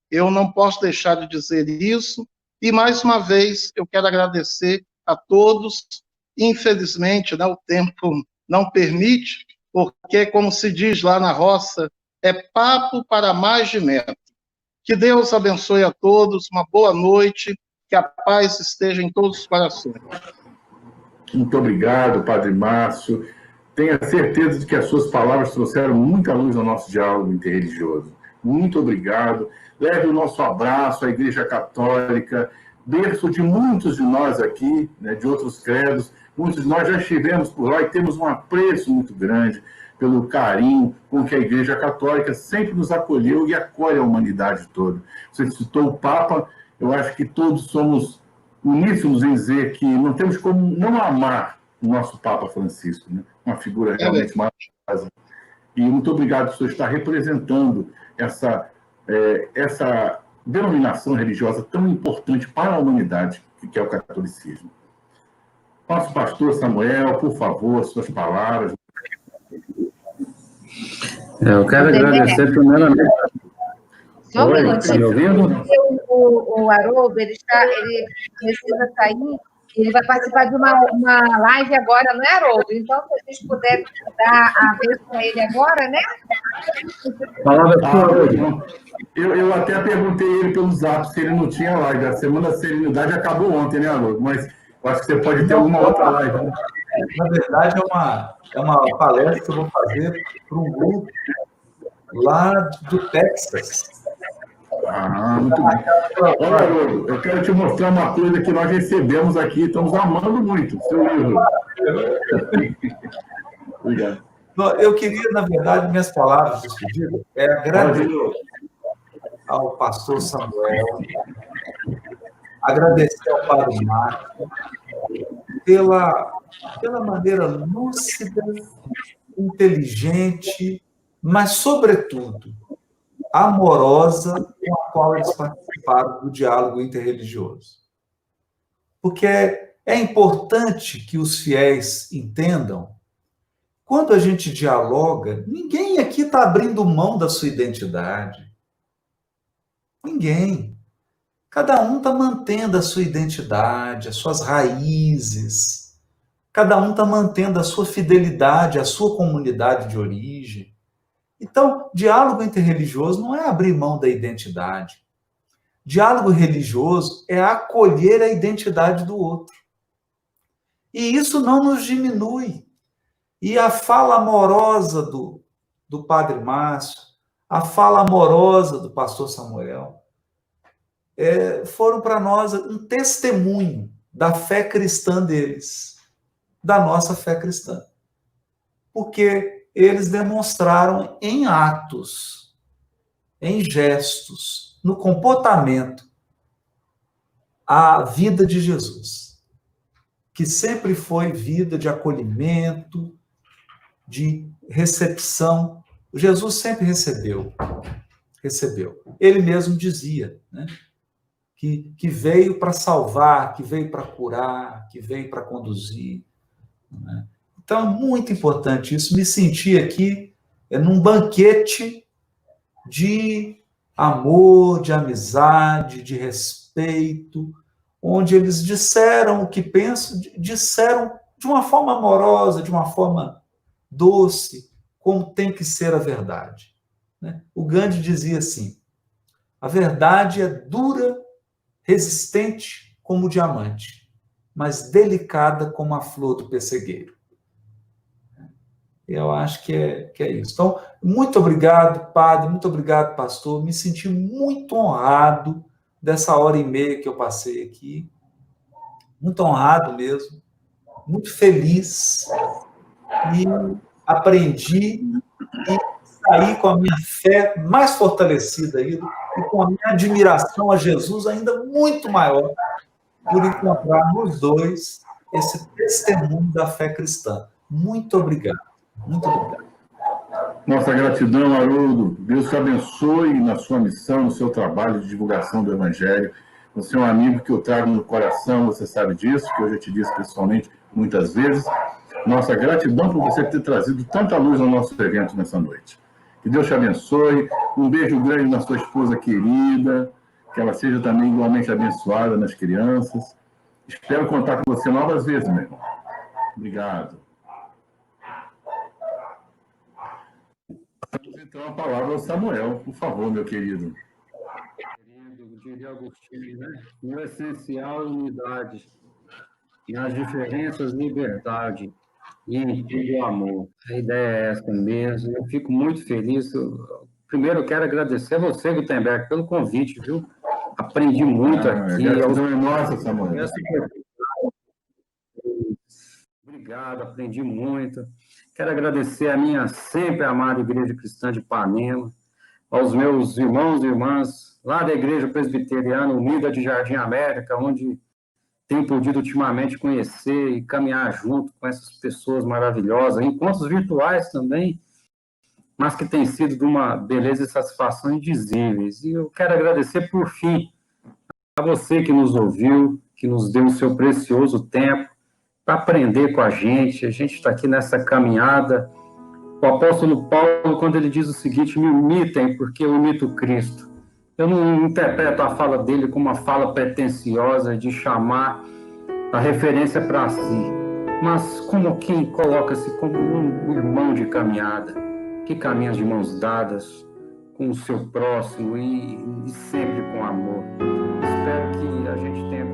Eu não posso deixar de dizer isso, e mais uma vez eu quero agradecer a todos. Infelizmente, né, o tempo não permite, porque, como se diz lá na roça, é papo para mais de metro. Que Deus abençoe a todos, uma boa noite, que a paz esteja em todos os corações. Muito obrigado, Padre Márcio. Tenha certeza de que as suas palavras trouxeram muita luz ao nosso diálogo interreligioso. Muito obrigado. Leve o nosso abraço à Igreja Católica, berço de muitos de nós aqui, né, de outros credos. Muitos de nós já estivemos por lá e temos um apreço muito grande pelo carinho com que a Igreja Católica sempre nos acolheu e acolhe a humanidade toda. Você citou o Papa, eu acho que todos somos uníssonos em dizer que não temos como não amar o nosso Papa Francisco, né? Uma figura realmente maravilhosa. E muito obrigado por você estar representando essa denominação religiosa tão importante para a humanidade, que é o catolicismo. Nosso pastor Samuel, por favor, suas palavras. Eu quero agradecer primeiramente. Só um Oi, minutinho. me ouvindo? O Haroldo, ele precisa sair, ele vai participar de uma live agora, não é, Haroldo? Então, se a gente puder dar a vez para ele agora, né? Palavra sua, eu até perguntei ele pelo Zap se ele não tinha live. A Semana da Serenidade acabou ontem, né, Haroldo? Mas eu acho que você pode ter alguma outra live. Né? Na verdade, é uma palestra que eu vou fazer para um grupo lá do Texas. Ah, muito bem. Olha, Haroldo, eu quero te mostrar uma coisa que nós recebemos aqui, estamos amando muito, seu livro. Obrigado. Eu queria, na verdade, minhas palavras de despedida é agradecer ao pastor Samuel, agradecer ao padre Márcio pela maneira lúcida, inteligente, mas, sobretudo, amorosa com a qual eles participaram do diálogo interreligioso. Porque é importante que os fiéis entendam, quando a gente dialoga, ninguém aqui está abrindo mão da sua identidade. Ninguém. Cada um está mantendo a sua identidade, as suas raízes. Cada um está mantendo a sua fidelidade, a sua comunidade de origem. Então, diálogo interreligioso não é abrir mão da identidade. Diálogo religioso é acolher a identidade do outro. E isso não nos diminui. E a fala amorosa do padre Márcio, a fala amorosa do pastor Samuel, foram para nós um testemunho da fé cristã deles, da nossa fé cristã. Porque eles demonstraram em atos, em gestos, no comportamento, a vida de Jesus, que sempre foi vida de acolhimento, de recepção. Jesus sempre recebeu. Ele mesmo dizia, né, que veio para salvar, que veio para curar, que veio para conduzir. Né? Então, é muito importante isso. Me senti aqui num banquete de amor, de amizade, de respeito, onde eles disseram o que pensam, disseram de uma forma amorosa, de uma forma doce, como tem que ser a verdade. Né? O Gandhi dizia assim, a verdade é dura, resistente como o diamante, mas delicada como a flor do pessegueiro. Eu acho que é isso. Então, muito obrigado, padre, muito obrigado, pastor. Me senti muito honrado dessa hora e meia que eu passei aqui. Muito honrado mesmo. Muito feliz. E aprendi e saí com a minha fé mais fortalecida ainda e com a minha admiração a Jesus ainda muito maior por encontrar nos dois esse testemunho da fé cristã. Muito obrigado. Muito obrigado. Nossa gratidão, Haroldo. Deus te abençoe na sua missão, no seu trabalho de divulgação do Evangelho. Você é um amigo que eu trago no coração, você sabe disso, que eu já te disse pessoalmente muitas vezes. Nossa gratidão por você ter trazido tanta luz ao nosso evento nessa noite. Que Deus te abençoe. Um beijo grande na sua esposa querida. Que ela seja também igualmente abençoada nas crianças. Espero contar com você novas vezes, meu irmão. Obrigado. Vamos então a palavra ao Samuel, por favor, meu querido. Querido, diria Agostinho, né? No essencial, unidade. E nas diferenças, liberdade. E em tudo, amor. A ideia é essa mesmo. Eu fico muito feliz. Primeiro, eu quero agradecer a você, Gutenberg, pelo convite, viu? Aprendi muito aqui. A gratidão é nossa, Samuel. Obrigado, aprendi muito. Quero agradecer a minha sempre amada Igreja Cristã de Ipanema, aos meus irmãos e irmãs lá da Igreja Presbiteriana Unida de Jardim América, onde tenho podido ultimamente conhecer e caminhar junto com essas pessoas maravilhosas, encontros virtuais também, mas que têm sido de uma beleza e satisfação indizíveis. E eu quero agradecer, por fim, a você que nos ouviu, que nos deu o seu precioso tempo para aprender com a gente está aqui nessa caminhada. O apóstolo Paulo, quando ele diz o seguinte, me imitem, porque eu imito Cristo. Eu não interpreto a fala dele como uma fala pretensiosa de chamar a referência para si, mas como quem coloca-se como um irmão de caminhada, que caminha de mãos dadas com o seu próximo e sempre com amor. Espero que a gente tenha